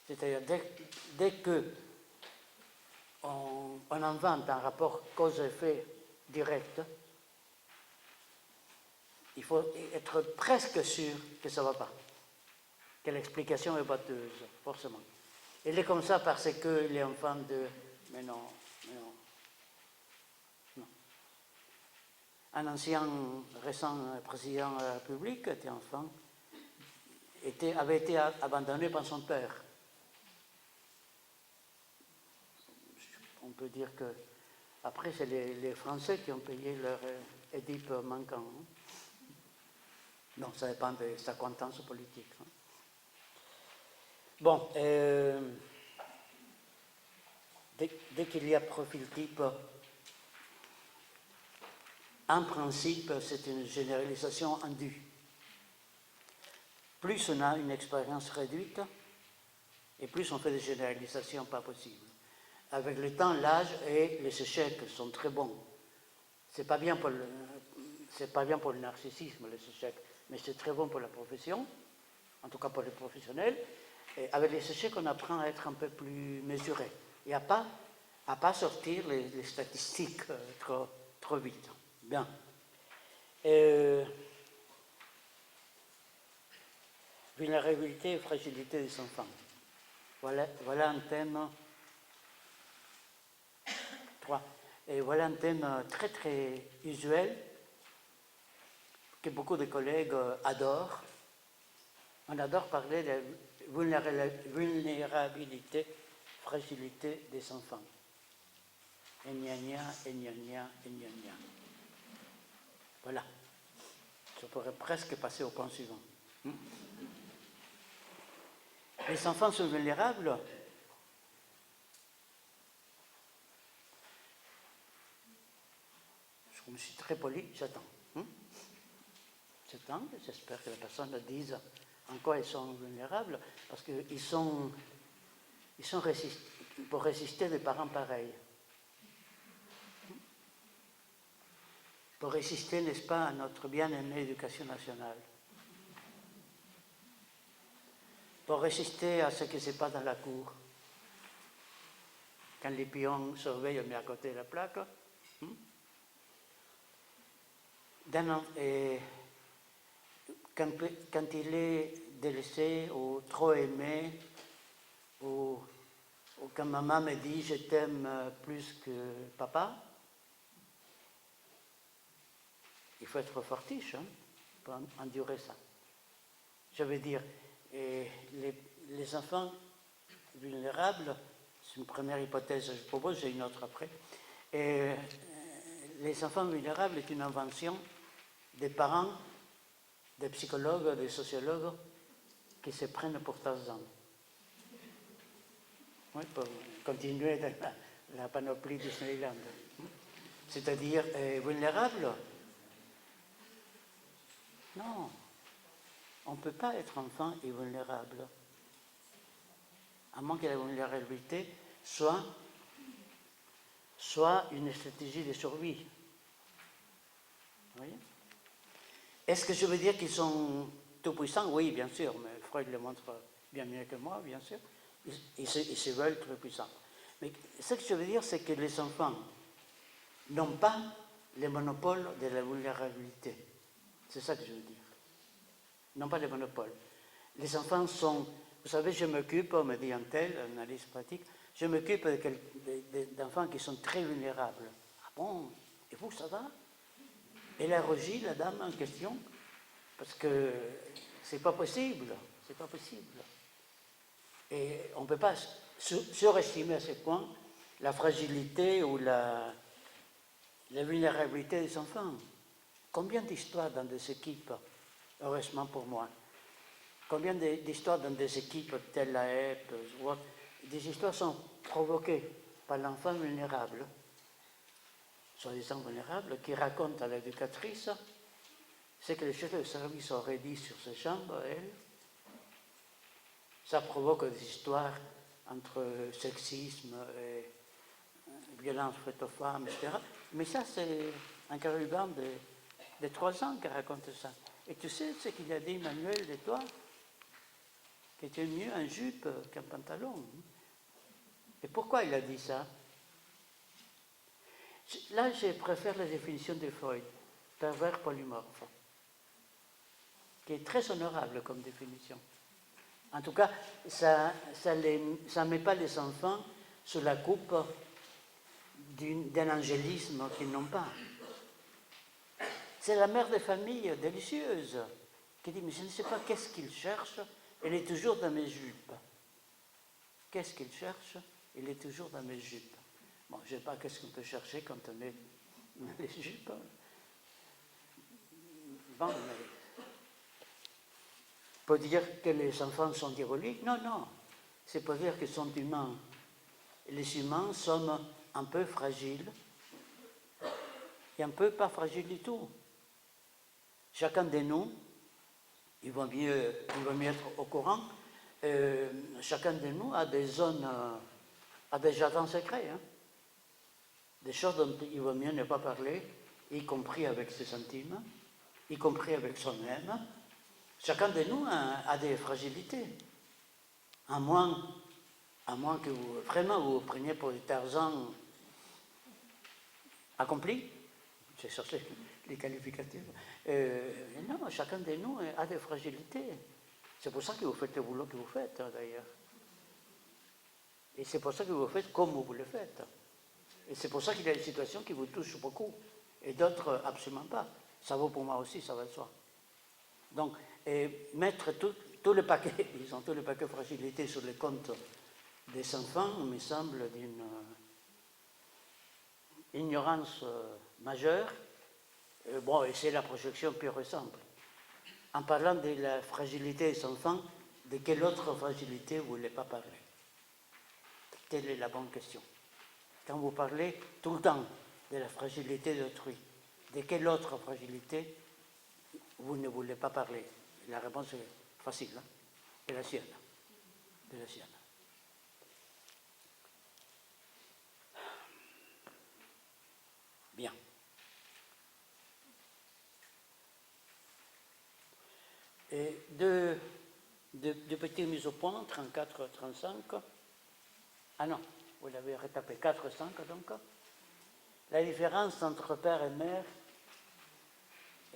C'est-à-dire, dès qu'on invente un rapport cause-effet direct, il faut être presque sûr que ça ne va pas, que l'explication est batteuse, forcément. Il est comme ça parce que les enfants de... Mais non. Un ancien récent président de la République était enfant, avait été abandonné par son père. On peut dire que après c'est les Français qui ont payé leur Édipe manquant. Non, ça dépend de sa compétence politique. Bon, dès qu'il y a profil type, en principe, c'est une généralisation indue. Plus on a une expérience réduite, et plus on fait des généralisations pas possibles. Avec le temps, l'âge et les échecs sont très bons. C'est pas bien pour le narcissisme, les échecs, mais c'est très bon pour la profession, en tout cas pour les professionnels. Et avec les échecs, on apprend à être un peu plus mesuré et à pas sortir les statistiques trop vite. Bien. Vulnérabilité et fragilité des enfants. Voilà un thème 3. Et voilà un thème très très usuel que beaucoup de collègues adorent. On adore parler de vulnérabilité, fragilité des enfants. Et gna gna, et gna gna, et gna gna. Voilà. Je pourrais presque passer au point suivant. Les enfants sont vulnérables. Je suis très poli, j'attends. J'attends, j'espère que la personne dise en quoi ils sont vulnérables, parce qu'ils sont pour résister des parents pareils. Pour résister, n'est-ce pas, à notre bien-aimée éducation nationale. Pour résister à ce qui se passe dans la cour. Quand les pions surveillent, on met à côté la plaque. Quand il est délaissé ou trop aimé, ou quand maman me dit « je t'aime plus que papa », il faut être fortiche pour endurer ça. Je veux dire, les enfants vulnérables, c'est une première hypothèse, je propose, j'ai une autre après. Les enfants vulnérables est une invention des parents, des psychologues, des sociologues qui se prennent pour Tarzan. oui, pour continuer dans la panoplie Disneyland. C'est-à-dire vulnérable? Non, on ne peut pas être enfant et vulnérable, à moins que la vulnérabilité soit une stratégie de survie. Vous voyez? Est-ce que je veux dire qu'ils sont tout puissants? Oui, bien sûr, mais Freud le montre bien mieux que moi, bien sûr. Ils se veulent très puissants. Mais ce que je veux dire, c'est que les enfants n'ont pas le monopole de la vulnérabilité. C'est ça que je veux dire. N'ont pas le monopole. Les enfants sont... Vous savez, je m'occupe, me dit un tel, analyse pratique, je m'occupe d'enfants qui sont très vulnérables. Ah bon? Et vous, ça va? Elle a rogi, la dame en question, parce que c'est pas possible. C'est pas possible. Et on ne peut pas surestimer à ce point la fragilité ou la vulnérabilité des enfants. Combien d'histoires dans des équipes, heureusement pour moi, combien d'histoires dans des équipes telles la HEP, des histoires sont provoquées par l'enfant vulnérable, soi-disant vulnérable, qui raconte à l'éducatrice ce que le chef de service aurait dit sur ses chambres, elle. Ça provoque des histoires entre sexisme et violence faite aux femmes, etc. Mais ça, c'est un carruban de 3 ans qui raconte ça. Et tu sais ce qu'il a dit Emmanuel de toi? Que tu es mieux en jupe qu'un pantalon. Et pourquoi il a dit ça? Là, je préfère la définition de Freud, pervers polymorphe, qui est très honorable comme définition. En tout cas, ça ne met pas les enfants sous la coupe d'un angélisme qu'ils n'ont pas. C'est la mère de famille délicieuse qui dit, mais je ne sais pas qu'est-ce qu'il cherche, elle est toujours dans mes jupes. Qu'est-ce qu'il cherche? Il est toujours dans mes jupes. Bon, je ne sais pas qu'est-ce qu'on peut chercher quand on est dans les jupes. Bon, mais... Pour dire que les enfants sont diaboliques? Non, non. C'est pour dire qu'ils sont humains. Les humains sommes un peu fragiles et un peu pas fragiles du tout. Chacun de nous, il vaut mieux être au courant, chacun de nous a des zones, a des jardins secrets, hein, des choses dont il vaut mieux ne pas parler, y compris avec ses intimes, y compris avec soi-même. Chacun de nous a des fragilités, à moins que vous, vraiment vous preniez pour des Tarzans accomplis. J'ai cherché les qualificatifs. Non, chacun de nous a des fragilités. C'est pour ça que vous faites le boulot que vous faites, d'ailleurs. Et c'est pour ça que vous le faites comme vous le faites. Et c'est pour ça qu'il y a des situations qui vous touchent beaucoup, et d'autres absolument pas. Ça vaut pour moi aussi, ça va de soi. Donc, mettre tout le paquet, disons, tout le paquet fragilité sur les comptes des enfants me semble d'une ignorance majeure. Bon, et c'est la projection pure et simple. En parlant de la fragilité des enfants, de quelle autre fragilité vous ne voulez pas parler? Telle est la bonne question. Quand vous parlez tout le temps de la fragilité d'autrui, de quelle autre fragilité vous ne voulez pas parler? La réponse est facile, hein? De la sienne. De la sienne. Bien. Et deux petites mises au point, 34, 35. Ah non, vous l'avez retapé, 4, 5 donc. La différence entre père et mère,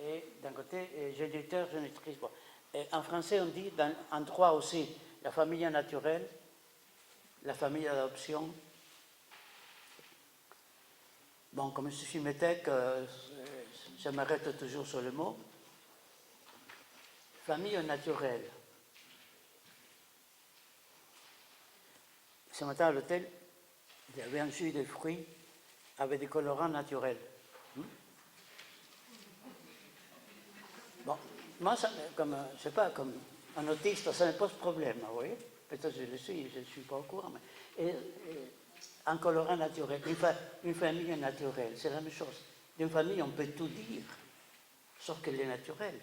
et d'un côté, géniteur, génitrice. Bon. Et en français, on dit, en droit aussi, la famille naturelle, la famille d'adoption. Bon, comme je suis métèque, je m'arrête toujours sur le mot. Famille naturelle. Ce matin à l'hôtel, il y avait un jus de fruits avec des colorants naturels. Bon, moi, ça, comme, je sais pas, comme un autiste, ça me pose problème, vous voyez. peut-être je le suis, je ne suis pas au courant, mais un colorant naturel, une famille naturelle, c'est la même chose. D'une famille, on peut tout dire, sauf qu'elle est naturelle.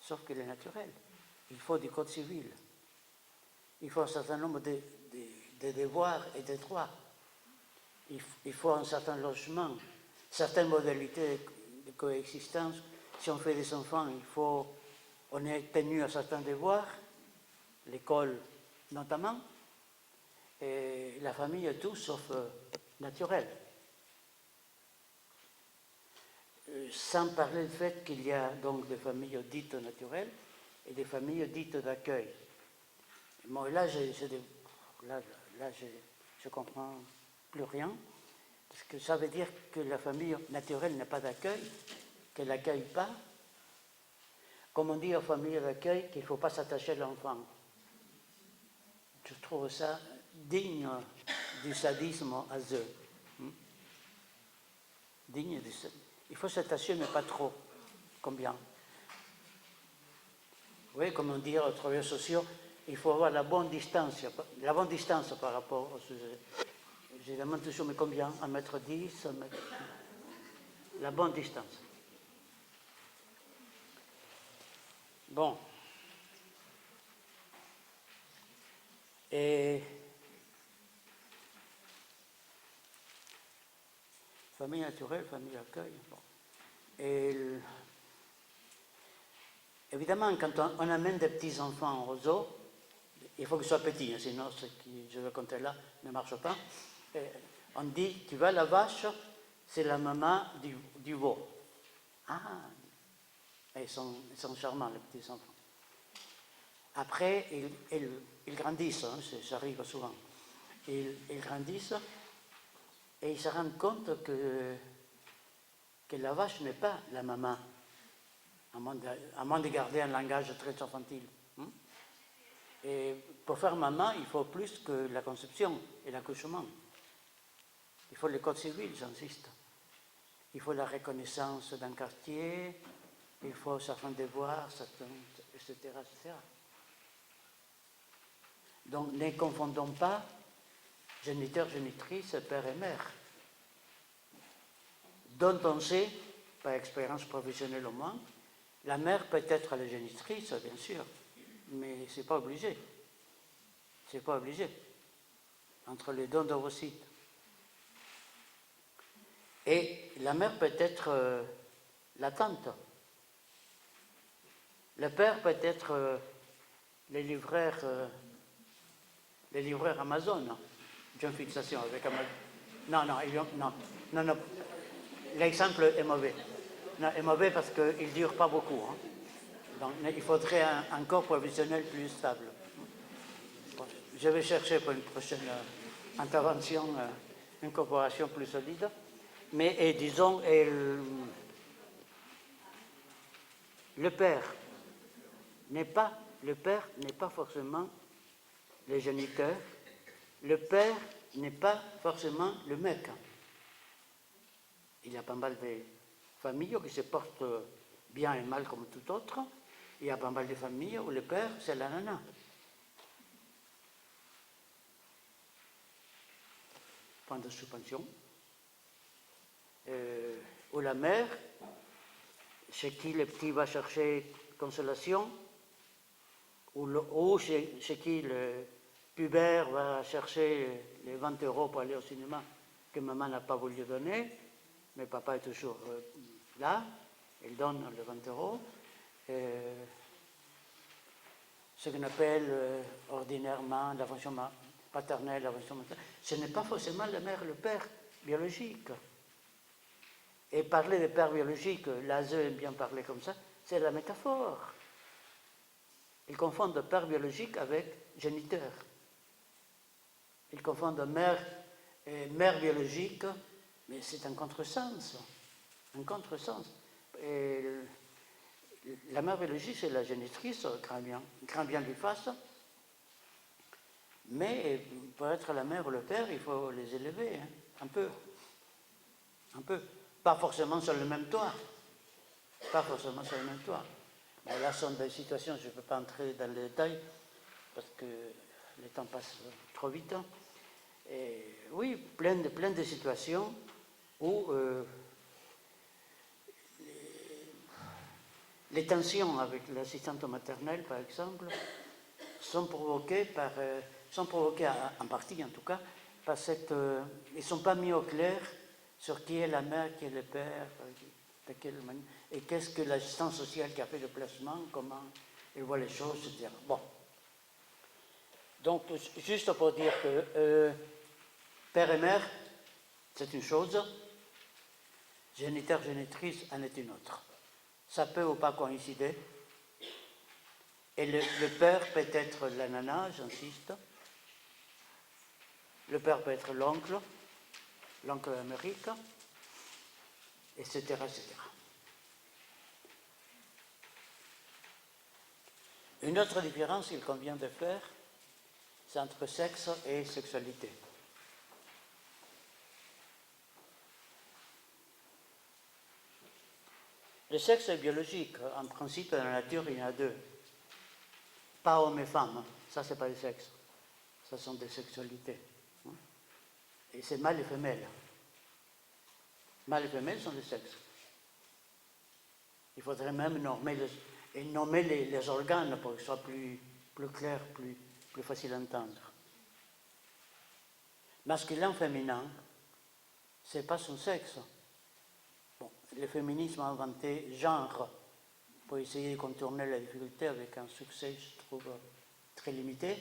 Sauf qu'elle est naturelle. Il faut du code civil. Il faut un certain nombre de devoirs et de droits. Il faut un certain logement, certaines modalités de coexistence. Si on fait des enfants, on est tenu à certains devoirs, l'école notamment, et la famille est tout sauf naturelle. Sans parler du fait qu'il y a donc des familles dites naturelles et des familles dites d'accueil. Bon, là, je comprends plus rien, parce que ça veut dire que la famille naturelle n'a pas d'accueil, qu'elle n'accueille pas. Comme on dit aux familles d'accueil qu'il ne faut pas s'attacher à l'enfant. Je trouve ça digne du sadisme haseux. Digne du sadisme. Il faut s'attacher, mais pas trop. Combien? Oui, comme on dit aux travailleurs sociaux, il faut avoir la bonne distance par rapport au sujet. Je demande toujours, mais combien? 1,10 m, la bonne distance. Bon. Et famille naturelle, famille d'accueil. Bon. Et évidemment, quand on amène des petits-enfants au zoo, il faut qu'ils soient petits, sinon ce que je vais compter là ne marche pas. Et on dit, tu vois, la vache, c'est la maman du veau. Ah, ils sont charmants, les petits-enfants. Après, ils grandissent, hein, ça arrive souvent. Ils grandissent et ils se rendent compte que la vache n'est pas la maman, à moins de garder un langage très infantile. Et pour faire maman, il faut plus que la conception et l'accouchement. Il faut le code civil, j'insiste. Il faut la reconnaissance d'un quartier, il faut certains devoirs, etc., etc. Donc ne confondons pas géniteur, génitrice, père et mère, dont on sait, par expérience professionnelle au moins, la mère peut être la génitrice, bien sûr, mais ce n'est pas obligé. C'est pas obligé. Entre les deux ovocytes. Et la mère peut être la tante. Le père peut être les livreurs Amazon. J'ai une fixation avec Amazon. Non. L'exemple est mauvais. Non, est mauvais parce qu'il ne dure pas beaucoup. Hein. Donc il faudrait un corps professionnel plus stable. Je vais chercher pour une prochaine intervention une corporation plus solide. Mais disons, le père n'est pas forcément le géniteur. Le père n'est pas forcément le mec. Il y a pas mal de familles qui se portent bien et mal comme tout autre. Il y a pas mal de familles où le père, c'est la nana. Point de suspension. Où la mère, chez qui le petit va chercher consolation, ou chez qui le pubère va chercher les 20 € pour aller au cinéma que maman n'a pas voulu donner, mais papa est toujours là, il donne les 20 €. Ce qu'on appelle ordinairement la fonction paternelle, la fonction maternelle, ce n'est pas forcément la mère et le père biologique. Et parler de père biologique, l'ASE aime bien parler comme ça, c'est la métaphore. Ils confondent père biologique avec géniteur. Ils confondent mère biologique, mais c'est un contresens. Un contresens. Et la mère biologique, c'est la génitrice, grand bien lui fasse. Mais pour être la mère ou le père, il faut les élever, hein, un peu. Un peu. Pas forcément sur le même toit. Mais là, ce sont des situations, je ne peux pas entrer dans les détails, parce que le temps passe trop vite. Et oui, plein de situations où les tensions avec l'assistante maternelle, par exemple, sont provoquées en partie en tout cas, par cette... ils ne sont pas mis au clair sur qui est la mère, qui est le père, de quelle manière, et qu'est-ce que l'assistance sociale qui a fait le placement, comment elle voit les choses, etc. Bon. Donc, juste pour dire que père et mère, c'est une chose, géniteur, génitrice en est une autre. Ça peut ou pas coïncider. Et le père peut être la nana, j'insiste. Le père peut être l'oncle d'Amérique, etc., etc. Une autre différence qu'il convient de faire, c'est entre sexe et sexualité. Le sexe est biologique. En principe, dans la nature, il y en a deux. Pas hommes et femmes. Ça, c'est pas le sexe. Ça sont des sexualités. Et c'est mâle et femelle. Mâle et femelle sont des sexes. Il faudrait même nommer les organes pour que ce soit plus clair, plus facile à entendre. Masculin, féminin, c'est pas son sexe. Bon, le féminisme a inventé genre pour essayer de contourner la difficulté avec un succès, je trouve, très limité.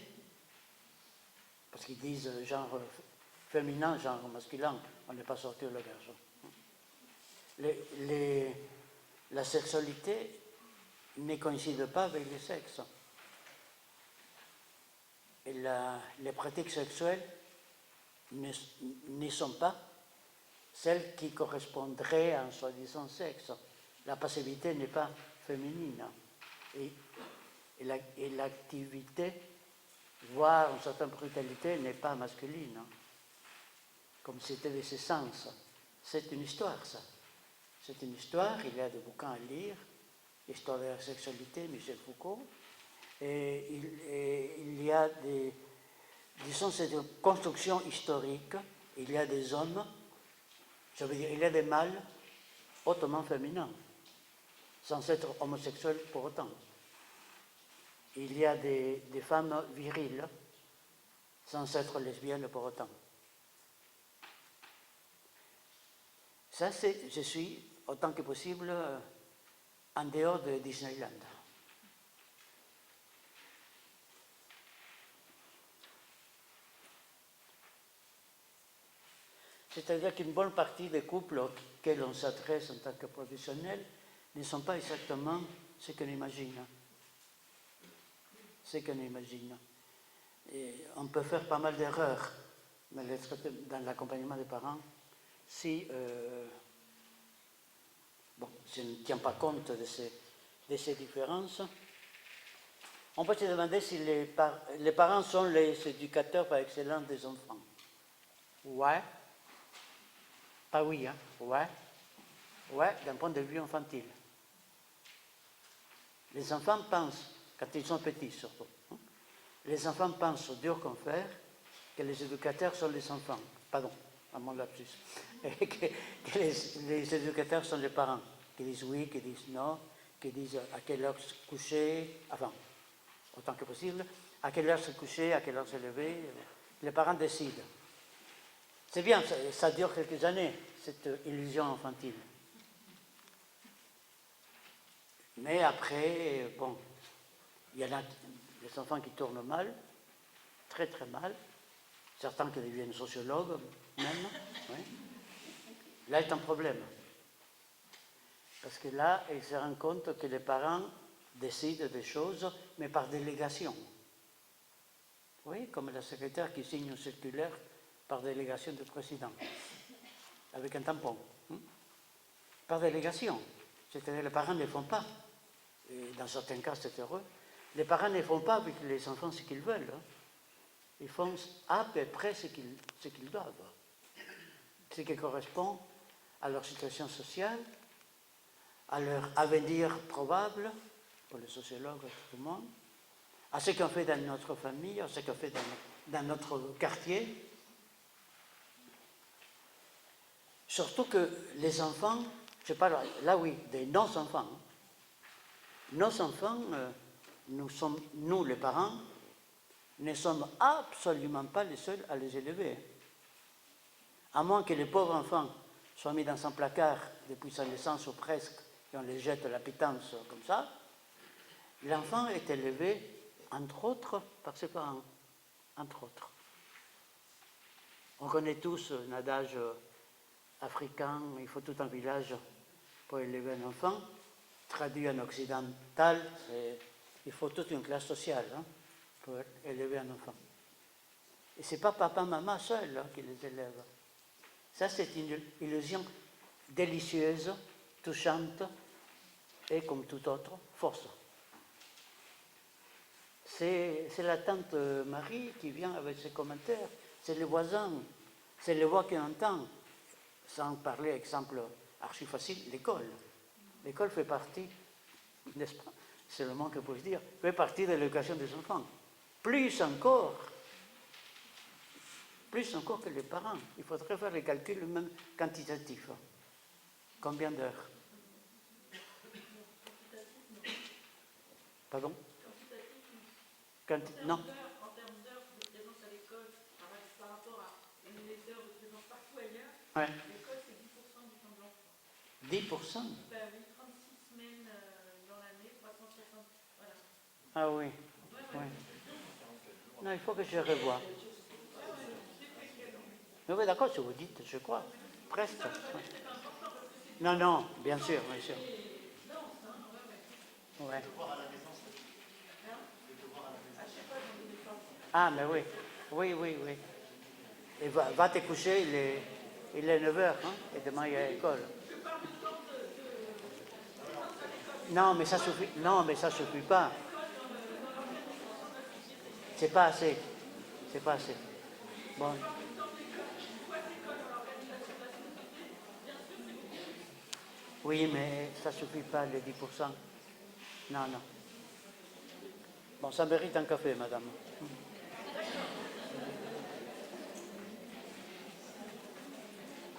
Parce qu'ils disent genre féminin, genre masculin, on n'est pas sorti de la verge. La sexualité ne coïncide pas avec le sexe. Et les pratiques sexuelles ne sont pas celles qui correspondraient à un soi-disant sexe. La passivité n'est pas féminine. Et l'activité, voire une certaine brutalité, n'est pas masculine. Comme c'était de ce sens. C'est une histoire, ça. C'est une histoire, il y a des bouquins à lire, Histoire de la sexualité, Michel Foucault, et il y a disons, c'est une construction historique, il y a des hommes, je veux dire, il y a des mâles hautement féminins, sans être homosexuels pour autant. Il y a des femmes viriles, sans être lesbiennes pour autant. Ça, je suis, autant que possible, en dehors de Disneyland. C'est-à-dire qu'une bonne partie des couples auxquels on s'adresse en tant que professionnel ne sont pas exactement ce qu'on imagine. Et on peut faire pas mal d'erreurs dans l'accompagnement des parents si je ne tiens pas compte de ces différences. On peut se demander si les parents sont les éducateurs par excellence des enfants. Ouais. Pas oui, hein. Ouais, d'un point de vue infantile. Les enfants pensent, quand ils sont petits surtout, les enfants pensent au dur comme fer que les éducateurs sont les enfants. Pardon, à mon lapsus. Et que les éducateurs sont les parents, qui disent oui, qui disent non, qui disent à quelle heure se coucher, enfin, autant que possible, à quelle heure se coucher, à quelle heure se lever. Les parents décident. C'est bien, ça dure quelques années, cette illusion infantile. Mais après, bon, il y en a des enfants qui tournent mal, très très mal, certains qui deviennent sociologues même. Oui. Là est un problème. Parce que là, ils se rendent compte que les parents décident des choses, mais par délégation. Oui, comme la secrétaire qui signe une circulaire par délégation du président, avec un tampon. Par délégation. C'est-à-dire les parents ne le font pas. Et dans certains cas, c'est heureux. Les parents ne font pas avec les enfants ce qu'ils veulent. Ils font à peu près ce qu'ils doivent. Ce qui correspond à leur situation sociale, à leur avenir probable, pour les sociologues, tout le monde, à ce qu'on fait dans notre famille, à ce qu'on fait dans notre quartier. Surtout que les enfants, je parle là oui, des nos-enfants. Nos enfants, nous les parents, ne sommes absolument pas les seuls à les élever. À moins que les pauvres enfants soient mis dans un placard depuis sa naissance ou presque, et on les jette à la pitance comme ça, l'enfant est élevé, entre autres, par ses parents. Entre autres. On connaît tous un adage africain, il faut tout un village pour élever un enfant. Traduit en occidental, il faut toute une classe sociale pour élever un enfant. Et ce n'est pas papa, maman seul qui les élève. Ça, c'est une illusion délicieuse, touchante et, comme toute autre, fausse. C'est la tante Marie qui vient avec ses commentaires, c'est les voisins, c'est les voix qu'on entend. Sans parler, exemple archi facile, l'école. L'école fait partie, n'est-ce pas, c'est le moins que je puisse dire, fait partie de l'éducation des enfants. Plus encore que les parents. Il faudrait faire les calculs même quantitatifs. Combien d'heures? Pardon? Non. En termes d'heures de présence à l'école, par rapport à les heures de présence partout ailleurs, ouais. L'école c'est 10% du temps de l'enfant. 10%? Ben oui, 36 semaines dans l'année, 360. Voilà. Ah oui. Ouais. Non, il faut que je revoie. Oui, d'accord, si vous dites, je crois. Presque. Non, non, bien sûr, bien sûr. Ouais. Ah, mais oui. Oui, oui, oui. Et va te coucher, il est 9h, hein, et demain il y a l'école. Non, mais ça suffit. Non, mais ça suffit pas. C'est pas assez. C'est pas assez. Bon. Oui, mais ça suffit pas, les 10%. Non, non. Bon, ça mérite un café, madame.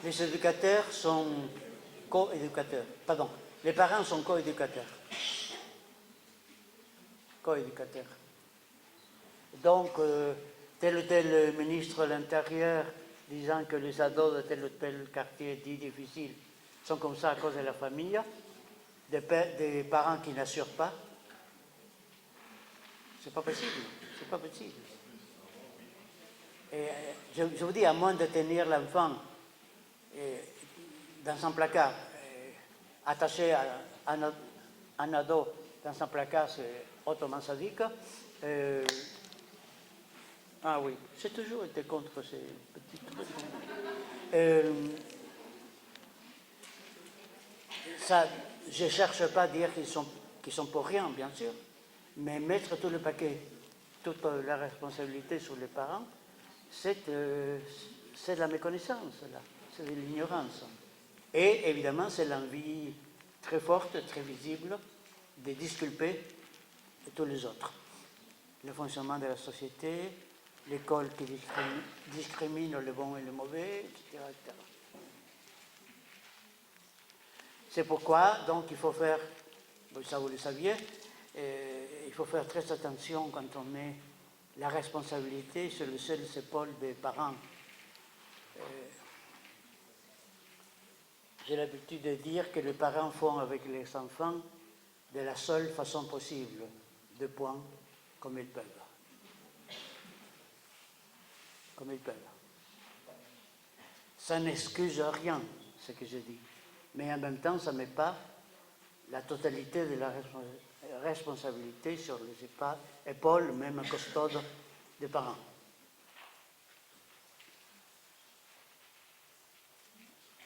Les éducateurs sont co-éducateurs. Pardon, les parents sont co-éducateurs. Co-éducateurs. Donc, tel ou tel ministre de l'Intérieur disant que les ados de tel ou tel quartier dit difficile sont comme ça à cause de la famille, des parents qui n'assurent pas. C'est pas possible. C'est pas possible. Et, je vous dis, à moins de tenir l'enfant dans un placard, attaché à un ado dans un placard, c'est hautement sadique. Ah oui, j'ai toujours été contre ces petits trucs. Ça, je ne cherche pas à dire qu'ils sont pour rien, bien sûr, mais mettre tout le paquet, toute la responsabilité sur les parents, c'est de la méconnaissance, là, c'est de l'ignorance. Et évidemment, c'est l'envie très forte, très visible, de disculper tous les autres. Le fonctionnement de la société, l'école qui discrimine le bon et le mauvais, etc. etc. C'est pourquoi, donc, il faut faire, ça vous le saviez, il faut faire très attention quand on met la responsabilité sur les seules épaules des parents. J'ai l'habitude de dire que les parents font avec les enfants de la seule façon possible, de points, comme ils peuvent. Comme ils peuvent. Ça n'excuse rien, ce que je dis. Mais en même temps, ça ne met pas la totalité de la responsabilité sur les épaules, même costaudes, des parents.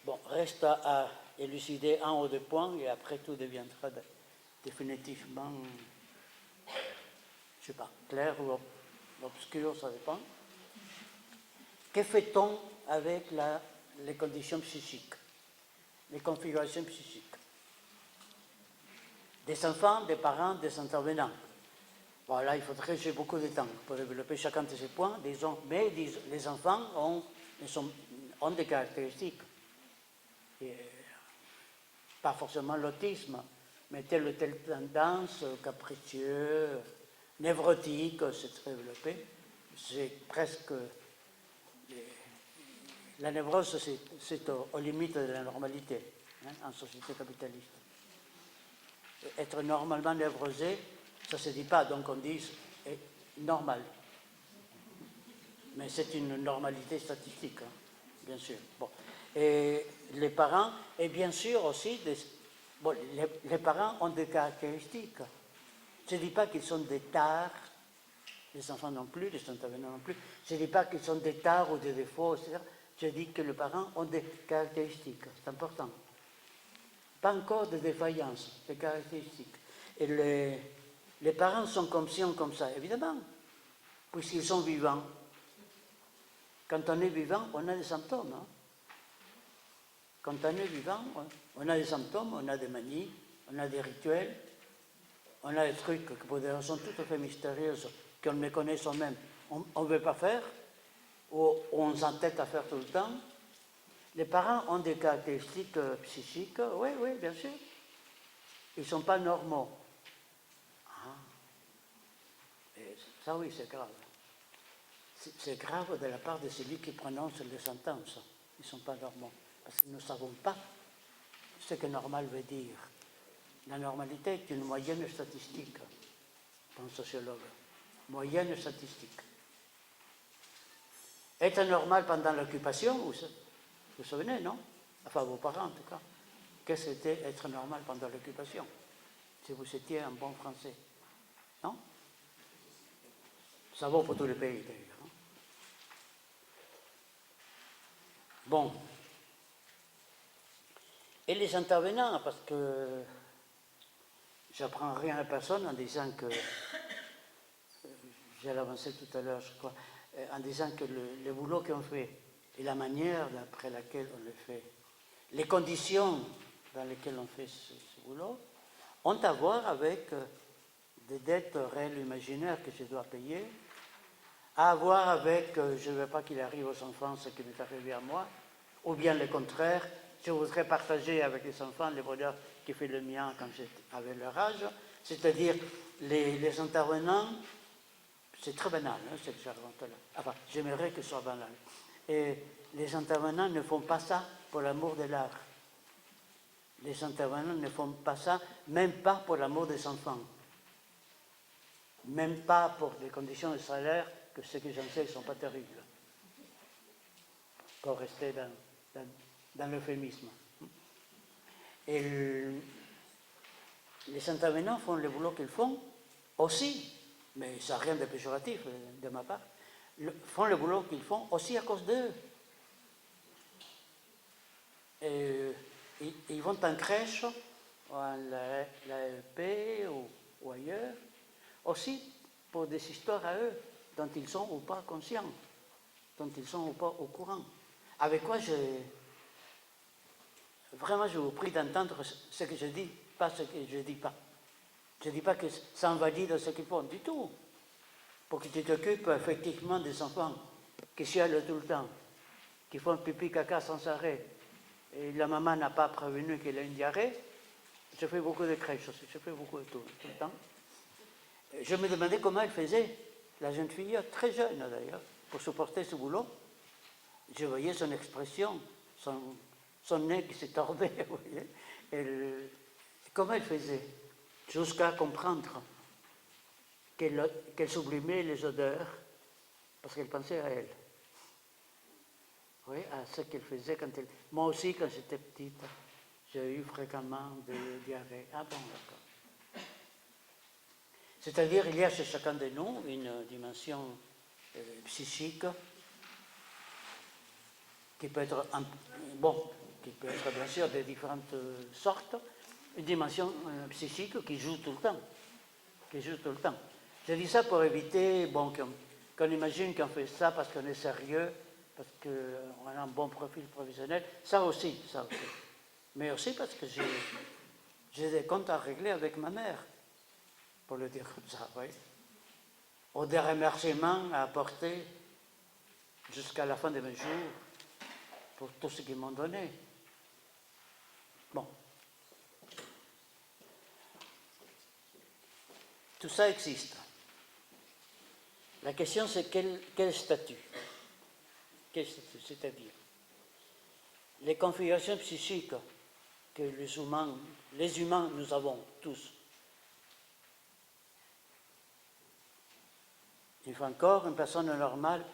Bon, reste à élucider un ou deux points et après tout deviendra définitivement, je ne sais pas, clair ou obscur, ça dépend. Que fait-on avec les conditions psychiques, les configurations psychiques des enfants, des parents, des intervenants? Voilà, il faudrait que j'ai beaucoup de temps pour développer chacun de ces points. Mais les enfants ont des caractéristiques. Et, pas forcément l'autisme, mais telle ou telle tendance, capricieux, névrotique, c'est très développé. C'est presque... La névrose, c'est aux limites de la normalité, hein, en société capitaliste. Être normalement névrosé, ça ne se dit pas, donc on dit normal. Mais c'est une normalité statistique, hein, bien sûr. Bon. Et les parents, et bien sûr aussi, les parents ont des caractéristiques. Je ne dis pas qu'ils sont des tares, les enfants non plus, les intervenants non plus. Je ne dis pas qu'ils sont des tares ou des défauts, etc. Je dis que les parents ont des caractéristiques, c'est important. Pas encore de défaillances, des caractéristiques. Et les parents sont conscients comme ça, évidemment, puisqu'ils sont vivants. Quand on est vivant, on a des symptômes. Hein. Quand on est vivant, on a des symptômes, on a des manies, on a des rituels, on a des trucs que pour des raisons tout à fait mystérieuses qu'on ne connaît soi-même, on ne veut pas faire, ou on s'entête à faire tout le temps. Les parents ont des caractéristiques psychiques, oui, bien sûr. Ils ne sont pas normaux. Ah. Et ça, oui, c'est grave. C'est grave de la part de celui qui prononce les sentences. Ils ne sont pas normaux. Parce que nous ne savons pas ce que normal veut dire. La normalité est une moyenne statistique, pour un sociologue. Moyenne statistique. Être normal pendant l'occupation, vous vous souvenez, non? Enfin, vos parents, en tout cas. Qu'est-ce que c'était être normal pendant l'occupation? Si vous étiez un bon Français. Non? Ça vaut pour tous les pays, d'ailleurs. Hein? Bon. Et les intervenants, parce que j'apprends rien à personne en disant que, j'ai avancé tout à l'heure, je crois, en disant que le boulot qu'on fait et la manière d'après laquelle on le fait, les conditions dans lesquelles on fait ce boulot, ont à voir avec des dettes réelles ou imaginaires que je dois payer, à voir avec je ne veux pas qu'il arrive aux enfants ce qui m'est arrivé à moi, ou bien le contraire, je voudrais partager avec les enfants le bonheur qui fait le mien quand j'avais leur âge, c'est-à-dire les intervenants, c'est très banal, hein, cette charge-là. Enfin, j'aimerais que ce soit banal. Et les intervenants ne font pas ça pour l'amour de l'art. Les intervenants ne font pas ça, même pas pour l'amour des enfants. Même pas pour les conditions de salaire, que ceux que j'en sais ne sont pas terribles. Pour rester dans l'euphémisme. Et les intervenants font le boulot qu'ils font aussi, mais ça n'a rien de péjoratif de ma part, font le boulot qu'ils font aussi à cause d'eux. Ils vont en crèche, ou à l'AEP ou ailleurs, aussi pour des histoires à eux, dont ils sont ou pas conscients, dont ils sont ou pas au courant. Avec quoi vraiment je vous prie d'entendre ce que je dis, pas ce que je ne dis pas. Je ne dis pas que ça invalide ce qu'ils font du tout. Pour que tu t'occupes effectivement des enfants qui chialent tout le temps, qui font pipi caca sans arrêt, et la maman n'a pas prévenu qu'elle a une diarrhée. Je fais beaucoup de crèches aussi, je fais beaucoup de tout le temps. Je me demandais comment elle faisait, la jeune fille, très jeune d'ailleurs, pour supporter ce boulot. Je voyais son expression, son nez qui se tordait, vous voyez. Comment elle faisait, jusqu'à comprendre qu'elle sublimait les odeurs, parce qu'elle pensait à elle. Oui, à ce qu'elle faisait quand elle... Moi aussi, quand j'étais petite, j'ai eu fréquemment des diarrhées. Ah bon, d'accord. C'est-à-dire, il y a chez chacun de nous une dimension psychique qui peut être, qui peut être bien sûr de différentes sortes, une dimension psychique qui joue tout le temps. Je dis ça pour éviter qu'on imagine qu'on fait ça parce qu'on est sérieux, parce qu'on a un bon profil professionnel, ça aussi. Mais aussi parce que j'ai des comptes à régler avec ma mère, pour le dire comme ça, oui. ou des remerciements à apporter jusqu'à la fin de mes jours pour tout ce qu'ils m'ont donné. Bon. Tout ça existe. La question c'est quel statut? Quel statut? C'est-à-dire les configurations psychiques que les humains nous avons tous. Une fois encore, une personne normale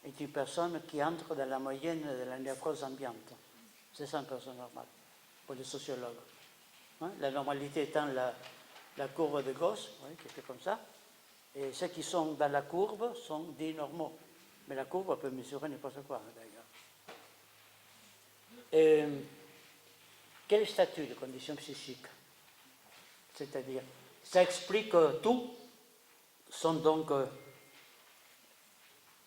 est une personne qui entre dans la moyenne de la névrose ambiante. C'est ça une personne normale, pour les sociologues. Hein? La normalité étant la courbe de Gauss, oui, qui fait comme ça, et ceux qui sont dans la courbe sont dits normaux. Mais la courbe peut mesurer n'importe quoi, d'ailleurs. Quel statut de condition psychique? C'est-à-dire, ça explique tout, sont donc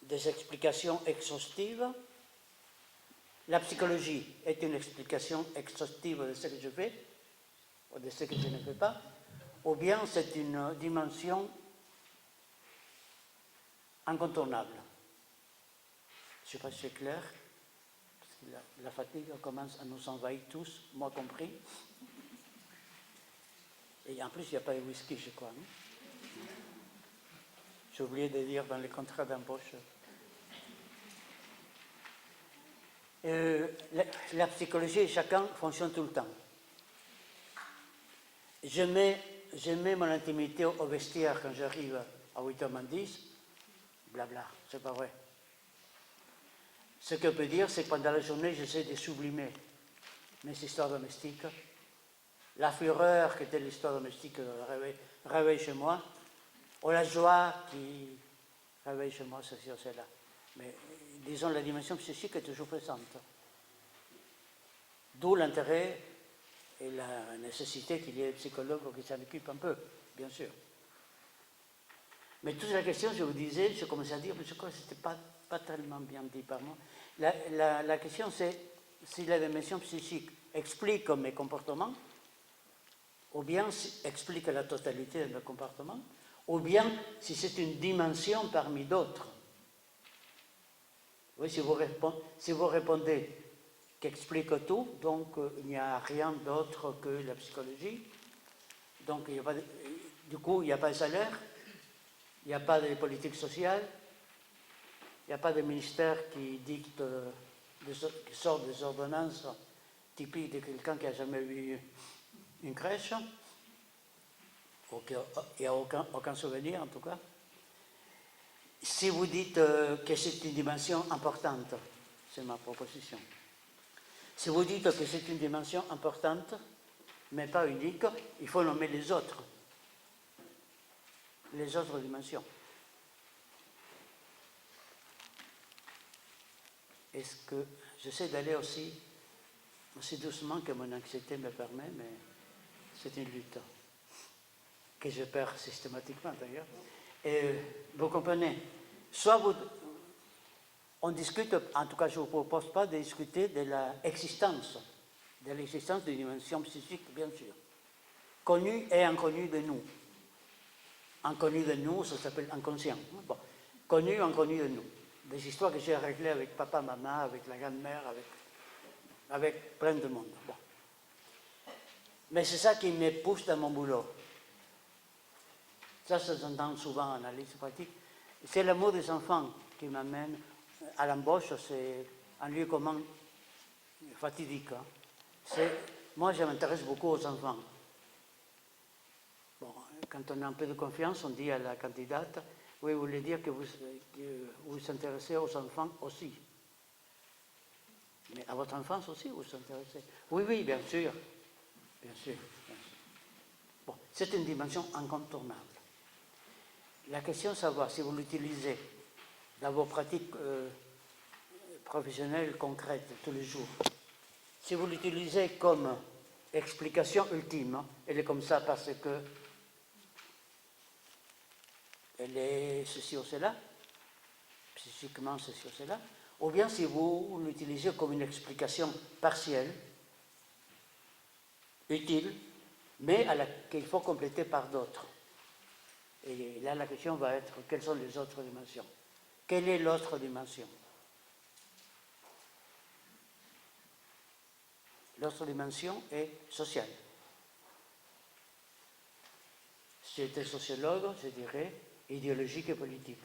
des explications exhaustives. La psychologie est une explication exhaustive de ce que je fais, ou de ce que je ne fais pas, ou bien c'est une dimension incontournable. Je ne sais pas si c'est clair, parce que la fatigue commence à nous envahir tous, moi compris. Et en plus, il n'y a pas de whisky, je crois. J'ai oublié de dire dans les contrats d'embauche. La psychologie, chacun fonctionne tout le temps. Je mets mon intimité au vestiaire quand j'arrive à 8h10, blabla, c'est pas vrai. Ce que je peux dire, c'est que pendant la journée, j'essaie de sublimer mes histoires domestiques, la fureur qu'était l'histoire domestique réveille chez moi, ou la joie qui réveille chez moi, ceci ou cela. Mais disons, la dimension psychique est toujours présente. D'où l'intérêt et la nécessité qu'il y ait des psychologues qui s'en occupent un peu, bien sûr. Mais toute la question, je vous disais, je commençais à dire, mais je crois que ce n'était pas tellement bien dit par moi. La question, c'est si la dimension psychique explique mes comportements, ou bien explique la totalité de mes comportements, ou bien si c'est une dimension parmi d'autres. Oui, si vous répondez qu'explique tout, donc il n'y a rien d'autre que la psychologie, donc du coup il n'y a pas de salaire, il n'y a pas de politique sociale, il n'y a pas de ministère qui dicte, qui sort des ordonnances typiques de quelqu'un qui n'a jamais vu une crèche, ou qui n'a aucun souvenir en tout cas. Si vous dites que c'est une dimension importante, c'est ma proposition. Si vous dites que c'est une dimension importante, mais pas unique, il faut nommer les autres dimensions. Est-ce que j'essaie d'aller aussi doucement que mon anxiété me permet, mais c'est une lutte que je perds systématiquement d'ailleurs. Et vous comprenez, soit on discute, en tout cas je ne vous propose pas de discuter de l'existence d'une dimension psychique, bien sûr, connue et inconnue de nous. Inconnue de nous, ça s'appelle inconscient. Bon. Connu, inconnu de nous. Des histoires que j'ai réglées avec papa, maman, avec la grand-mère, avec plein de monde. Bon. Mais c'est ça qui me pousse dans mon boulot. Ça s'entend souvent en analyse pratique. C'est l'amour des enfants qui m'amène à l'embauche, c'est un lieu commun fatidique. Hein. Moi, je m'intéresse beaucoup aux enfants. Bon, quand on a un peu de confiance, on dit à la candidate, oui, vous voulez dire que vous vous intéressez aux enfants aussi. Mais à votre enfance aussi, vous vous intéressez? Oui, oui, bien sûr. Bien sûr. Bon, c'est une dimension incontournable. La question est de savoir si vous l'utilisez dans vos pratiques professionnelles concrètes tous les jours. Si vous l'utilisez comme explication ultime, elle est comme ça parce que elle est ceci ou cela, psychiquement ceci ou cela, ou bien si vous l'utilisez comme une explication partielle, utile, mais qu'il faut compléter par d'autres. Et là, la question va être, quelles sont les autres dimensions? Quelle est l'autre dimension? L'autre dimension est sociale. Si j'étais sociologue, je dirais idéologique et politique.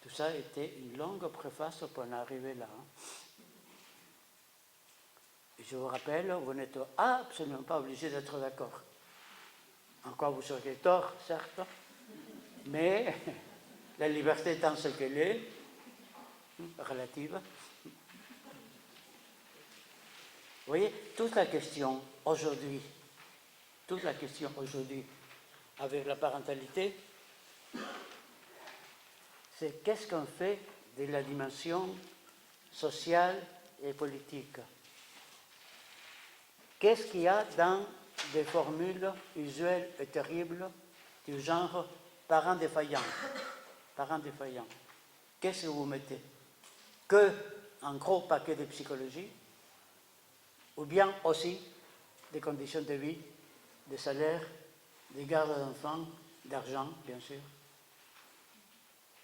Tout ça était une longue préface pour en arriver là. Je vous rappelle, vous n'êtes absolument pas obligé d'être d'accord. En quoi vous seriez tort, certes, mais la liberté étant ce qu'elle est, relative. Vous voyez, toute la question aujourd'hui, avec la parentalité, c'est qu'est-ce qu'on fait de la dimension sociale et politique? Qu'est-ce qu'il y a dans des formules usuelles et terribles du genre parents défaillants? Parents défaillants. Qu'est-ce que vous mettez? Que un gros paquet de psychologie, ou bien aussi des conditions de vie, des salaires, des gardes d'enfants, d'argent, bien sûr,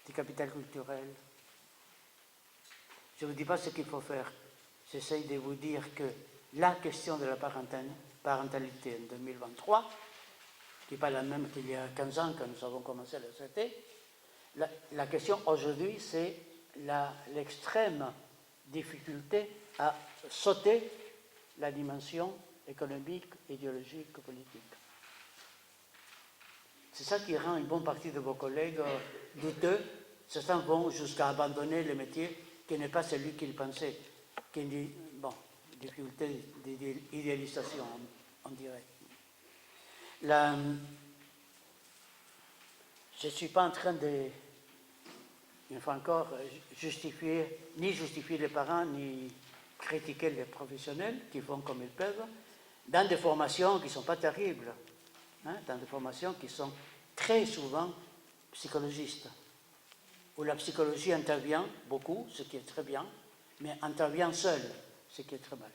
du capital culturel. Je ne vous dis pas ce qu'il faut faire. J'essaye de vous dire que la question de la parentalité en 2023, qui n'est pas la même qu'il y a 15 ans quand nous avons commencé à le traiter, la question aujourd'hui, c'est l'extrême difficulté à sauter la dimension économique, idéologique, politique. C'est ça qui rend une bonne partie de vos collègues douteux. Certains vont jusqu'à abandonner le métier qui n'est pas celui qu'ils pensaient. Qui dit, bon, difficulté d'idéalisation, on dirait. Je ne suis pas en train de, une fois encore, justifier les parents, ni critiquer les professionnels qui font comme ils peuvent, dans des formations qui ne sont pas terribles, dans des formations qui sont très souvent psychologistes, où la psychologie intervient beaucoup, ce qui est très bien, mais intervient seule, ce qui est très mal.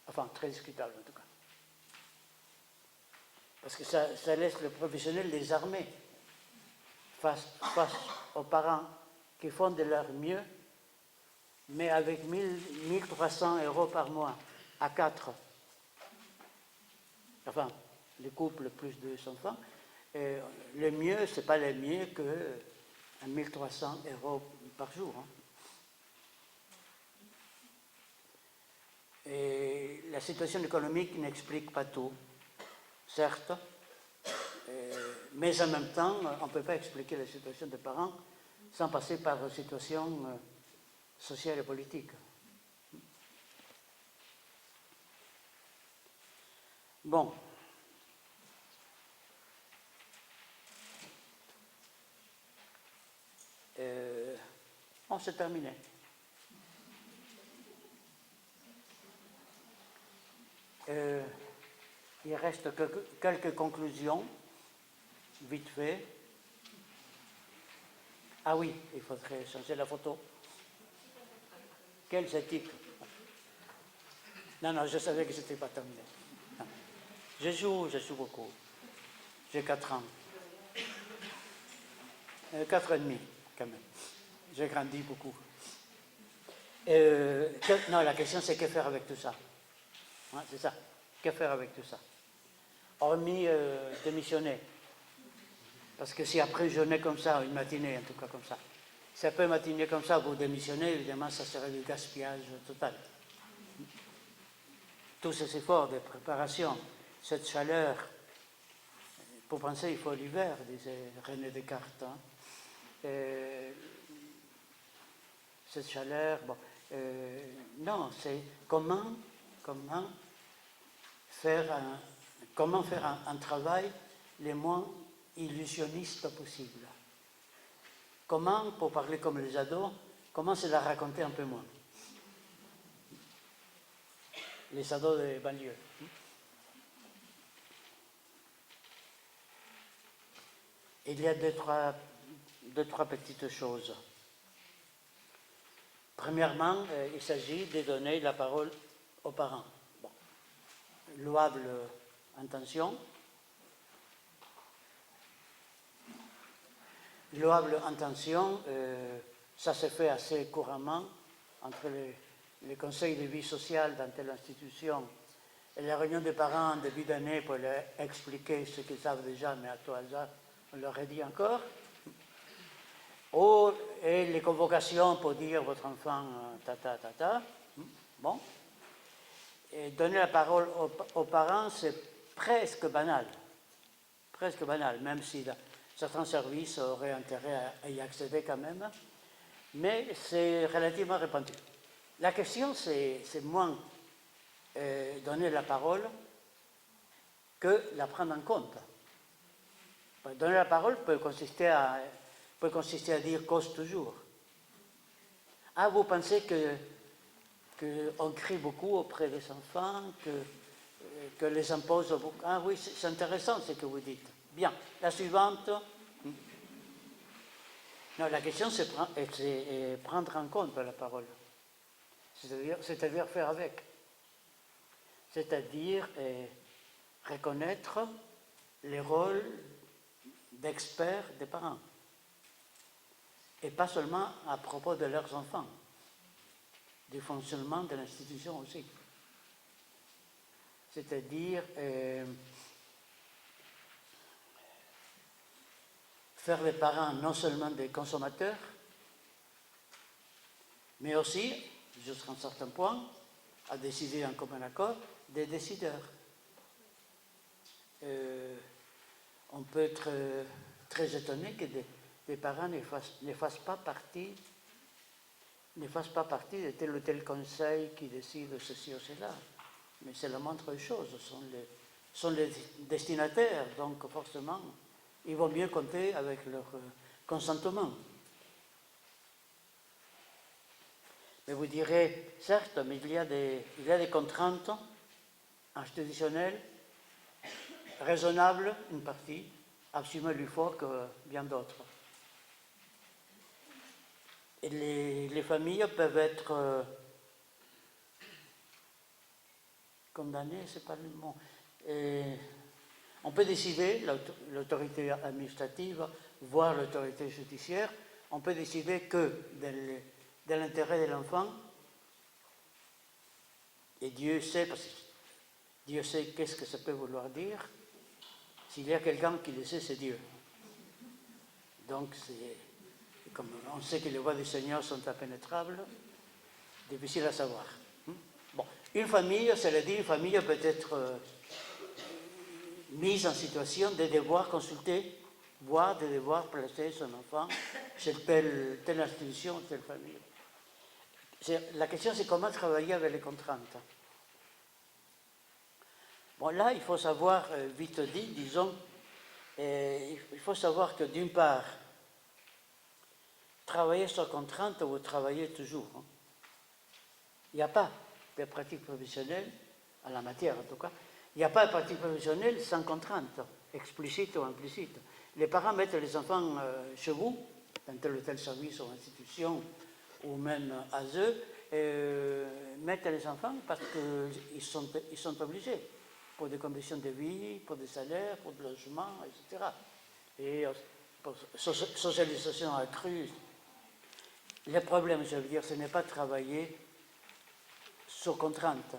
Enfin, très discutable en tout cas. Parce que ça laisse le professionnel désarmé face aux parents qui font de leur mieux, mais avec 1300 € par mois à 4. Enfin, les couples plus 2 enfants, le mieux, ce n'est pas le mieux que 1300 € par jour. Et la situation économique n'explique pas tout, certes, mais en même temps, on ne peut pas expliquer la situation des parents sans passer par la situation sociale et politique. Bon. On s'est terminé. Il reste quelques conclusions, vite fait. Ah oui, il faudrait changer la photo. Quelle éthique? Non, je savais que ce n'était pas terminé. Non. Je joue beaucoup. J'ai 4 ans. 4 et demi, quand même. J'ai grandi beaucoup. Non, la question c'est que faire avec tout ça? C'est ça. Que faire avec tout ça? Hormis démissionner. Parce que si après une journée comme ça, une matinée en tout cas comme ça, si après une matinée comme ça vous démissionnez, évidemment ça serait du gaspillage total. Tous ces efforts de préparation, cette chaleur, pour penser il faut l'hiver, disait René Descartes. Cette chaleur, bon, non, c'est comment faire un travail le moins illusionniste possible. Comment, pour parler comme les ados, comment se la raconter un peu moins. Les ados de banlieue. Il y a deux, trois petites choses. Premièrement, il s'agit de donner la parole aux parents. Bon. louable intention. Louable intention, ça se fait assez couramment entre les conseils de vie sociale dans telle institution et les réunions des parents en début d'année pour leur expliquer ce qu'ils savent déjà, mais à tout hasard, on leur a dit encore. Et les convocations pour dire votre enfant tata. Bon. Et donner la parole aux parents, c'est presque banal. Presque banal, même si certains services auraient intérêt à y accéder quand même. Mais c'est relativement répandu. La question, c'est moins donner la parole que la prendre en compte. Donner la parole peut consister à dire cause toujours. Ah, vous pensez qu'on crie beaucoup auprès des enfants, que les impose beaucoup. Ah oui, c'est intéressant ce que vous dites. Bien, la suivante. Non, la question, c'est prendre en compte la parole. C'est-à-dire faire avec. C'est-à-dire reconnaître les rôles d'experts des parents. Et pas seulement à propos de leurs enfants, du fonctionnement de l'institution aussi. C'est-à-dire faire des parents non seulement des consommateurs, mais aussi, jusqu'à un certain point, à décider en commun accord, des décideurs. On peut être très étonné que des parents ne fassent pas partie de tel ou tel conseil qui décide ceci ou cela. Mais c'est la moindre chose, sont les destinataires, donc forcément, il vaut mieux compter avec leur consentement. Mais vous direz, certes, mais il y a des contraintes institutionnelles, raisonnables, une partie, absolument plus fortes que bien d'autres. Et les familles peuvent être condamnées, c'est pas le mot. On peut décider, l'autorité administrative, voire l'autorité judiciaire, on peut décider que de l'intérêt de l'enfant, et Dieu sait, parce que Dieu sait qu'est-ce que ça peut vouloir dire, s'il y a quelqu'un qui le sait, c'est Dieu. Donc, comme on sait que les voies du Seigneur sont impénétrables, difficile à savoir. Bon, une famille, cela dit, une famille peut être mise en situation de devoir consulter, voire de devoir placer son enfant chez telle institution, telle famille. La question, c'est comment travailler avec les contraintes. Bon, là, il faut savoir, vite dit, disons, il faut savoir que d'une part, travailler sur contrainte, vous travaillez toujours. Hein. Il n'y a pas de pratique professionnelle, en la matière en tout cas, il n'y a pas de pratique professionnelle sans contrainte, explicite ou implicite. Les parents mettent les enfants chez vous, dans tel ou tel service ou institution, ou même à eux, mettent les enfants parce qu'ils sont obligés, pour des conditions de vie, pour des salaires, pour des logements, etc. Et pour socialisation accrue. Le problème, je veux dire, ce n'est pas de travailler sous contrainte.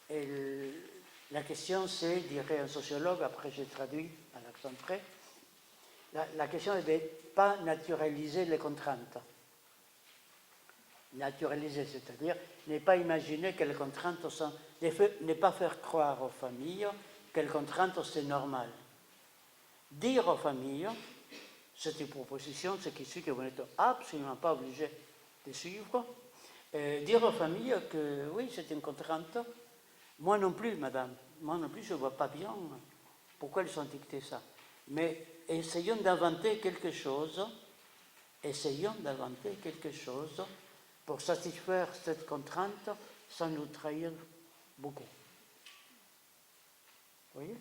Et la question, c'est, dirait un sociologue, après j'ai traduit à l'accent près, la question est de ne pas naturaliser les contraintes. Naturaliser, c'est-à-dire ne pas imaginer que les contraintes sont... Ne pas faire croire aux familles que les contraintes, c'est normal. Dire aux familles, c'est une proposition, ce qui suit que vous n'êtes absolument pas obligé de suivre. Dire aux familles que oui, c'est une contrainte. Moi non plus, madame, moi non plus, je ne vois pas bien pourquoi ils ont dicté ça. Mais essayons d'inventer quelque chose pour satisfaire cette contrainte sans nous trahir beaucoup. Vous voyez?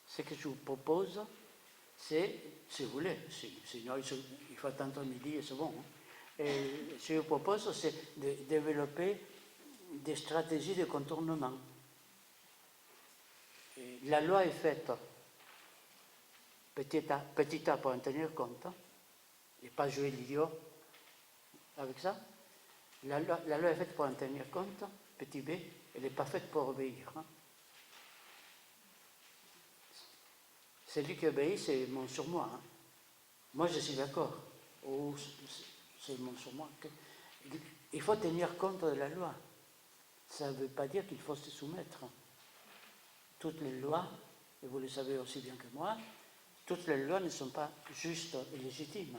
Ce que je vous propose, c'est, si vous voulez, sinon il faut attendre midi et c'est bon. Hein. Et ce que je vous propose, c'est de développer des stratégies de contournement. la loi est faite petit A pour en tenir compte, et pas jouer l'idiot avec ça. La loi est faite pour en tenir compte, petit b, elle n'est pas faite pour obéir. Celui qui obéit, c'est mon surmoi. Moi, je suis d'accord. Oh, c'est mon surmoi. Il faut tenir compte de la loi. Ça ne veut pas dire qu'il faut se soumettre. Toutes les lois, et vous le savez aussi bien que moi, toutes les lois ne sont pas justes et légitimes.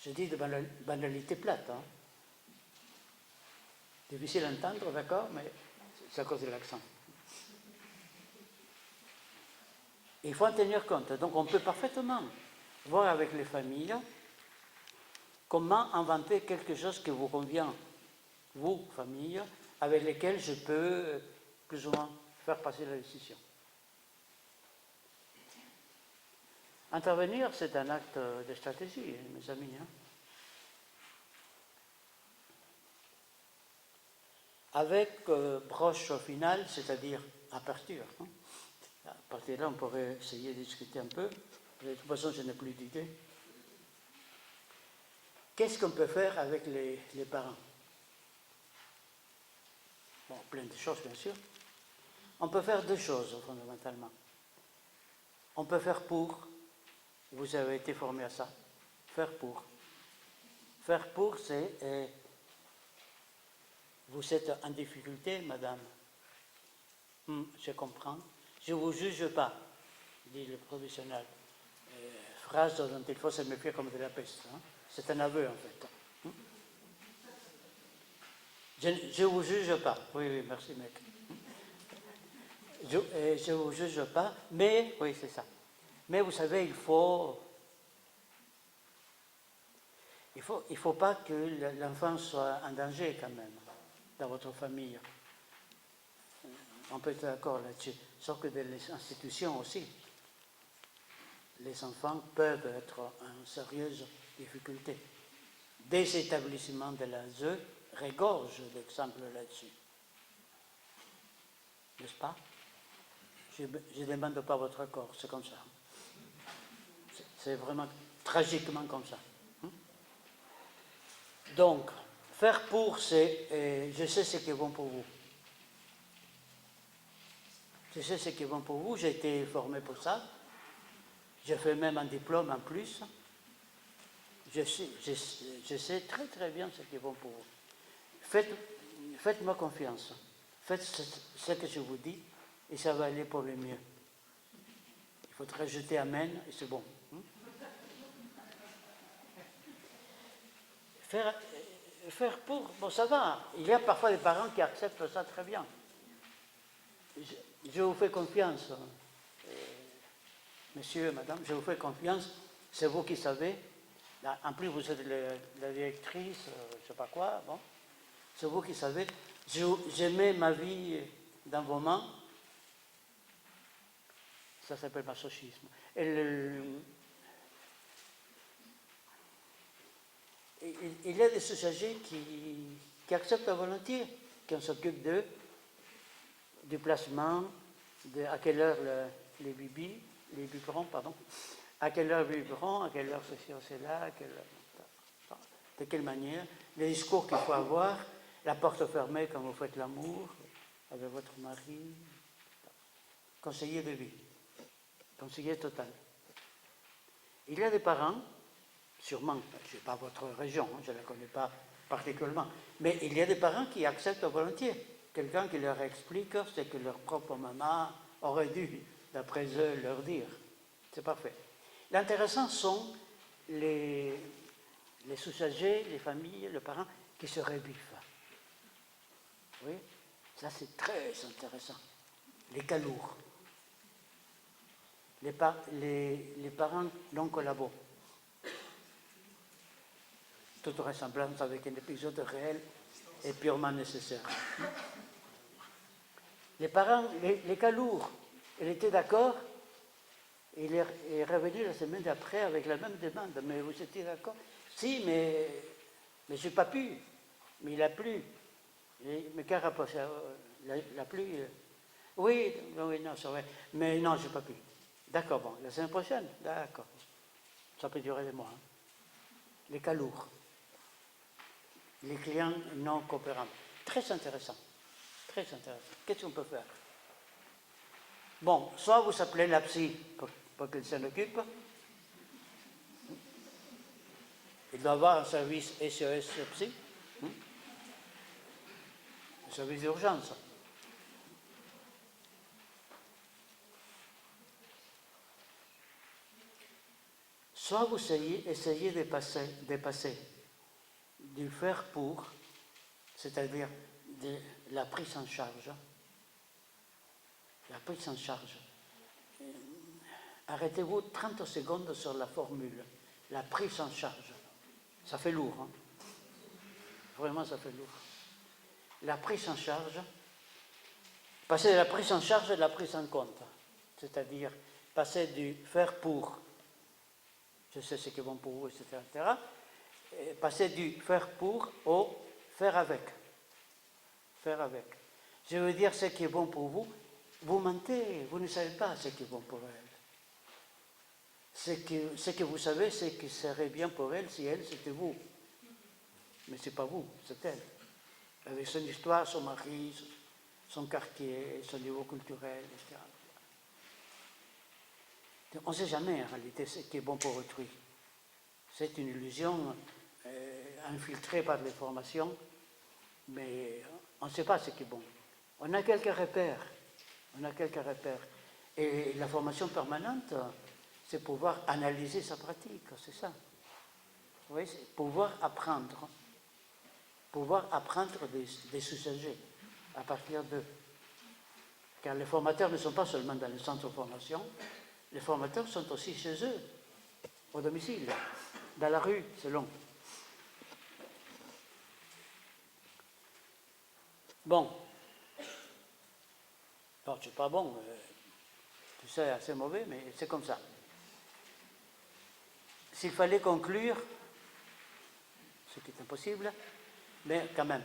Je dis de banalité plate. Difficile à entendre, d'accord, mais c'est à cause de l'accent. Il faut en tenir compte. Donc on peut parfaitement voir avec les familles comment inventer quelque chose qui vous convient, vous, famille, avec lesquelles je peux plus ou moins faire passer la décision. Intervenir, c'est un acte de stratégie, mes amis. Avec broche finale, c'est-à-dire aperture. À partir de là, on pourrait essayer de discuter un peu. De toute façon, je n'ai plus d'idée. Qu'est-ce qu'on peut faire avec les parents? Bon, plein de choses, bien sûr. On peut faire deux choses, fondamentalement. On peut faire pour. Vous avez été formé à ça. Faire pour. Faire pour, c'est... vous êtes en difficulté, madame. Je comprends. Je ne vous juge pas, dit le professionnel. Phrase dont il faut se méfier comme de la peste. C'est un aveu, en fait. Je ne vous juge pas. Oui, merci, mec. Je ne vous juge pas, mais... Oui, c'est ça. Mais vous savez, il faut pas que l'enfant soit en danger, quand même, dans votre famille. On peut être d'accord là-dessus. Sauf que dans les institutions aussi, les enfants peuvent être en sérieuse difficulté. Des établissements de l'ASE regorgent d'exemples là-dessus. N'est-ce pas? Je ne demande pas votre accord, c'est comme ça. C'est vraiment tragiquement comme ça. Donc, faire pour, c'est je sais ce qui est bon pour vous. Je sais ce qui est bon pour vous, j'ai été formé pour ça. J'ai fait même un diplôme en plus. Je sais très très bien ce qui est bon pour vous. Faites-moi confiance. Faites ce que je vous dis et ça va aller pour le mieux. Il faudrait jeter amen et c'est bon. Faire pour, bon ça va. Il y a parfois des parents qui acceptent ça très bien. Je vous fais confiance. Monsieur, madame, je vous fais confiance. C'est vous qui savez. En plus, vous êtes la directrice, je ne sais pas quoi. Bon. C'est vous qui savez. Je mets ma vie dans vos mains. Ça s'appelle masochisme. Il y a des usagers qui acceptent volontiers, qu'on s'occupe d'eux, du placement, à quelle heure les biberons, à quelle heure les biberons, à quelle heure ceci ou cela, de quelle manière, les discours qu'il faut avoir, la porte fermée quand vous faites l'amour avec votre mari, conseiller de vie, conseiller total. Il y a des parents, sûrement, je n'ai pas votre région, je ne la connais pas particulièrement, mais il y a des parents qui acceptent volontiers quelqu'un qui leur explique ce que leur propre maman aurait dû, d'après eux, leur dire. C'est parfait. L'intéressant sont les usagers, les familles, les parents qui se rebiffent. Oui, ça c'est très intéressant. Les calours. Les parents non collabos. Toute ressemblance avec un épisode réel est purement nécessaire. Les parents, les calours, il était d'accord, il est revenu la semaine d'après avec la même demande. Mais vous étiez d'accord? Si, mais je n'ai pas pu. Mais il a plu. Mais quel rapport la pluie oui, oui, non, c'est vrai. Mais non, je n'ai pas pu. D'accord, bon, la semaine prochaine, d'accord. Ça peut durer des mois. Hein. Les cas lourds. Les clients non coopérables. Très intéressant. Très intéressant. Qu'est-ce qu'on peut faire? Bon, soit vous appelez la psy pour qu'elle s'en occupe. Il doit avoir un service SOS psy. Un service d'urgence. Soit vous essayez de passer du faire pour, c'est-à-dire de la prise en charge. La prise en charge. Arrêtez-vous 30 secondes sur la formule. La prise en charge. Ça fait lourd. Hein? Vraiment, ça fait lourd. La prise en charge, passer de la prise en charge à la prise en compte. C'est-à-dire passer du faire pour, je sais ce qui est bon pour vous, etc., et passer du faire pour au faire avec. Faire avec. Je veux dire ce qui est bon pour vous. Vous mentez, vous ne savez pas ce qui est bon pour elle. Ce que vous savez, c'est que ce serait bien pour elle si elle, c'était vous. Mais ce n'est pas vous, c'est elle. Avec son histoire, son mari, son quartier, son niveau culturel, etc. On ne sait jamais en réalité ce qui est bon pour autrui. C'est une illusion infiltrée par les formations, mais on ne sait pas ce qui est bon. On a quelques repères. Et la formation permanente, c'est pouvoir analyser sa pratique, c'est ça. Vous voyez, c'est pouvoir apprendre des usagers à partir d'eux. Car les formateurs ne sont pas seulement dans les centres de formation, les formateurs sont aussi chez eux, au domicile, dans la rue, selon. Bon, alors c'est pas bon, tout ça est assez mauvais, mais c'est comme ça. S'il fallait conclure, ce qui est impossible, mais quand même,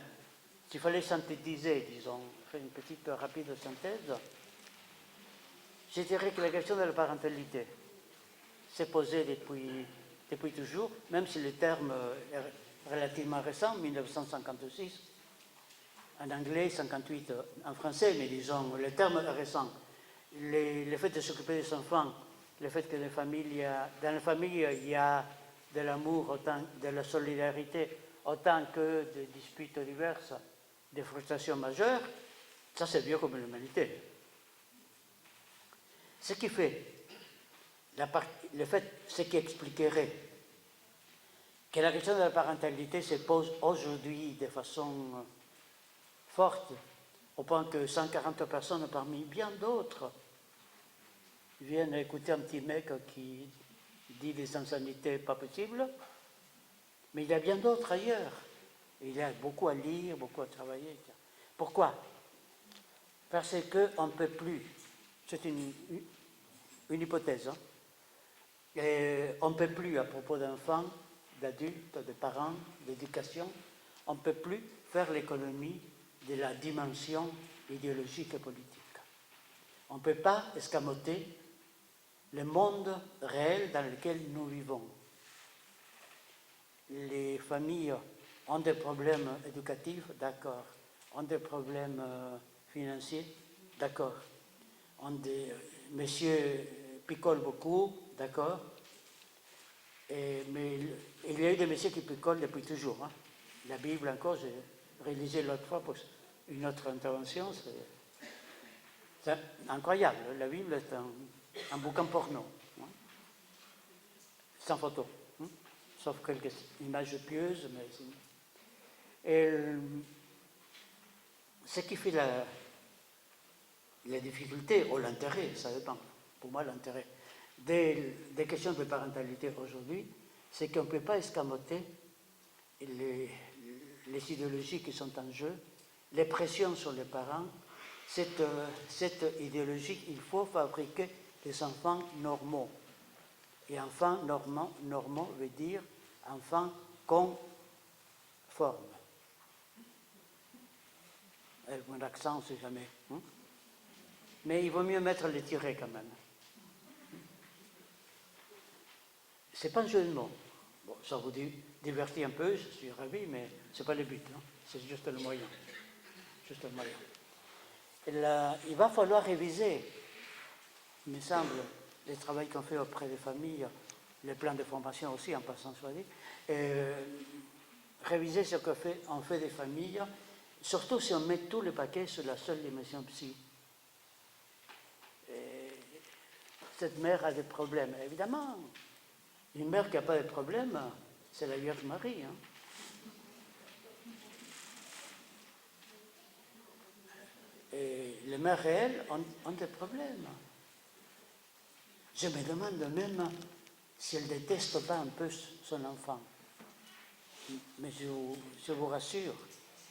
s'il fallait synthétiser, disons, faire une petite rapide synthèse, je dirais que la question de la parentalité s'est posée depuis toujours, même si le terme est relativement récent, 1956, en anglais, 58 en français, mais disons, le terme est récent. Le fait de s'occuper des enfants, le fait que dans la famille, il y a de l'amour, de la solidarité, autant que de disputes diverses, des frustrations majeures, ça c'est vieux comme l'humanité. Ce qui fait, ce qui expliquerait que la question de la parentalité se pose aujourd'hui de façon forte, au point que 140 personnes parmi bien d'autres viennent écouter un petit mec qui dit des insanités pas possibles, mais il y a bien d'autres ailleurs. Il y a beaucoup à lire, beaucoup à travailler. Pourquoi? Parce qu'on ne peut plus, c'est une hypothèse, hein, on ne peut plus, à propos d'enfants, d'adultes, de parents, d'éducation, on ne peut plus faire l'économie de la dimension idéologique et politique. On ne peut pas escamoter le monde réel dans lequel nous vivons. Les familles ont des problèmes éducatifs, d'accord. Ont des problèmes financiers, d'accord. Monsieur picole beaucoup, d'accord. Mais il y a eu des messieurs qui picolent depuis toujours. Hein. La Bible encore, j'ai réalisé l'autre fois pour une autre intervention, c'est incroyable. La Bible est un bouquin porno, hein, sans photo, hein, sauf quelques images pieuses. Et ce qui fait la difficulté, ou l'intérêt, ça dépend, pour moi l'intérêt, des questions de parentalité aujourd'hui, c'est qu'on ne peut pas escamoter les idéologies qui sont en jeu, les pressions sur les parents. Cette idéologie, il faut fabriquer des enfants normaux. Et enfants normaux veut dire enfants conformes. un accent, c'est jamais. Hein? Mais il vaut mieux mettre les tirets quand même. C'est pas un jeu de mots. Bon, ça vous divertit un peu, je suis ravi, mais c'est pas le but. Hein? C'est juste le moyen. Juste le moyen. Et là, il va falloir réviser, il me semble, les travaux qu'on fait auprès des familles, les plans de formation aussi, en passant soit dit, réviser ce qu'on fait des familles, surtout si on met tout le paquet sur la seule dimension psy. Et cette mère a des problèmes, évidemment. Une mère qui n'a pas de problème, c'est la Vierge Marie. Hein. Et les mères réelles ont des problèmes. Je me demande même si elle ne déteste pas un peu son enfant. Mais je vous rassure,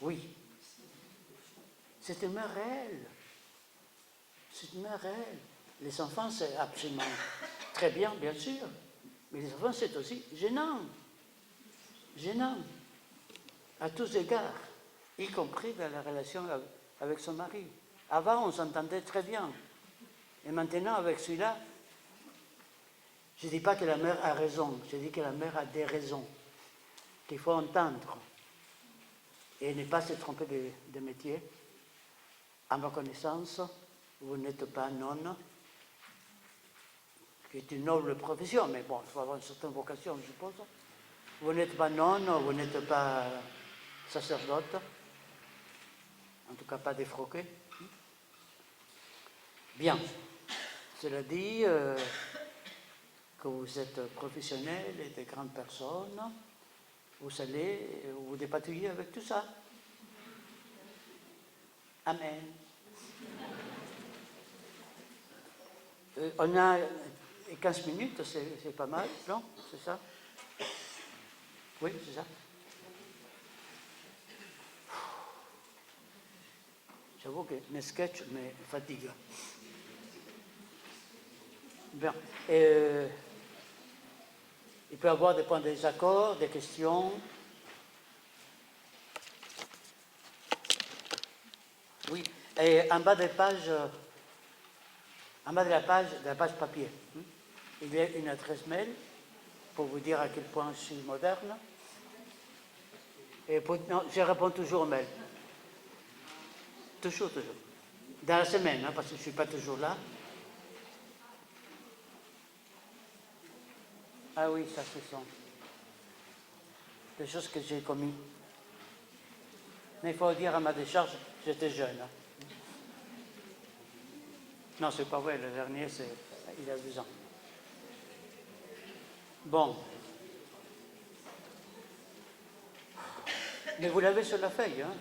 oui. C'est une mère réelle. C'est une mère réelle. Les enfants, c'est absolument très bien, bien sûr. Mais les enfants, c'est aussi gênant. Gênant. À tous égards. Y compris dans la relation avec son mari. Avant, on s'entendait très bien. Et maintenant, avec celui-là, je ne dis pas que la mère a raison, je dis que la mère a des raisons qu'il faut entendre et ne pas se tromper de métier. À ma connaissance, vous n'êtes pas nonne, qui est une noble profession, mais bon, il faut avoir une certaine vocation, je suppose. Vous n'êtes pas nonne, vous n'êtes pas sacerdote, en tout cas pas défroqué. Bien, cela dit, que vous êtes professionnels et de grandes personnes, vous allez vous dépatouiller avec tout ça. Amen. On a 15 minutes, c'est pas mal, non? C'est ça? Oui, c'est ça. J'avoue que mes sketchs me fatiguent. Bien. Il peut y avoir des points de désaccord, des questions. Oui. Et en bas des pages, en bas de la page papier, il y a une adresse mail pour vous dire à quel point je suis moderne. Et non, je réponds toujours aux mails. Toujours. Dans la semaine, hein, parce que je ne suis pas toujours là. Ah oui, ça ce sont des choses que j'ai commises. Mais il faut dire à ma décharge, j'étais jeune. Hein. Non, c'est pas vrai, le dernier, il a 12 ans. Bon. Mais vous l'avez sur la feuille, hein?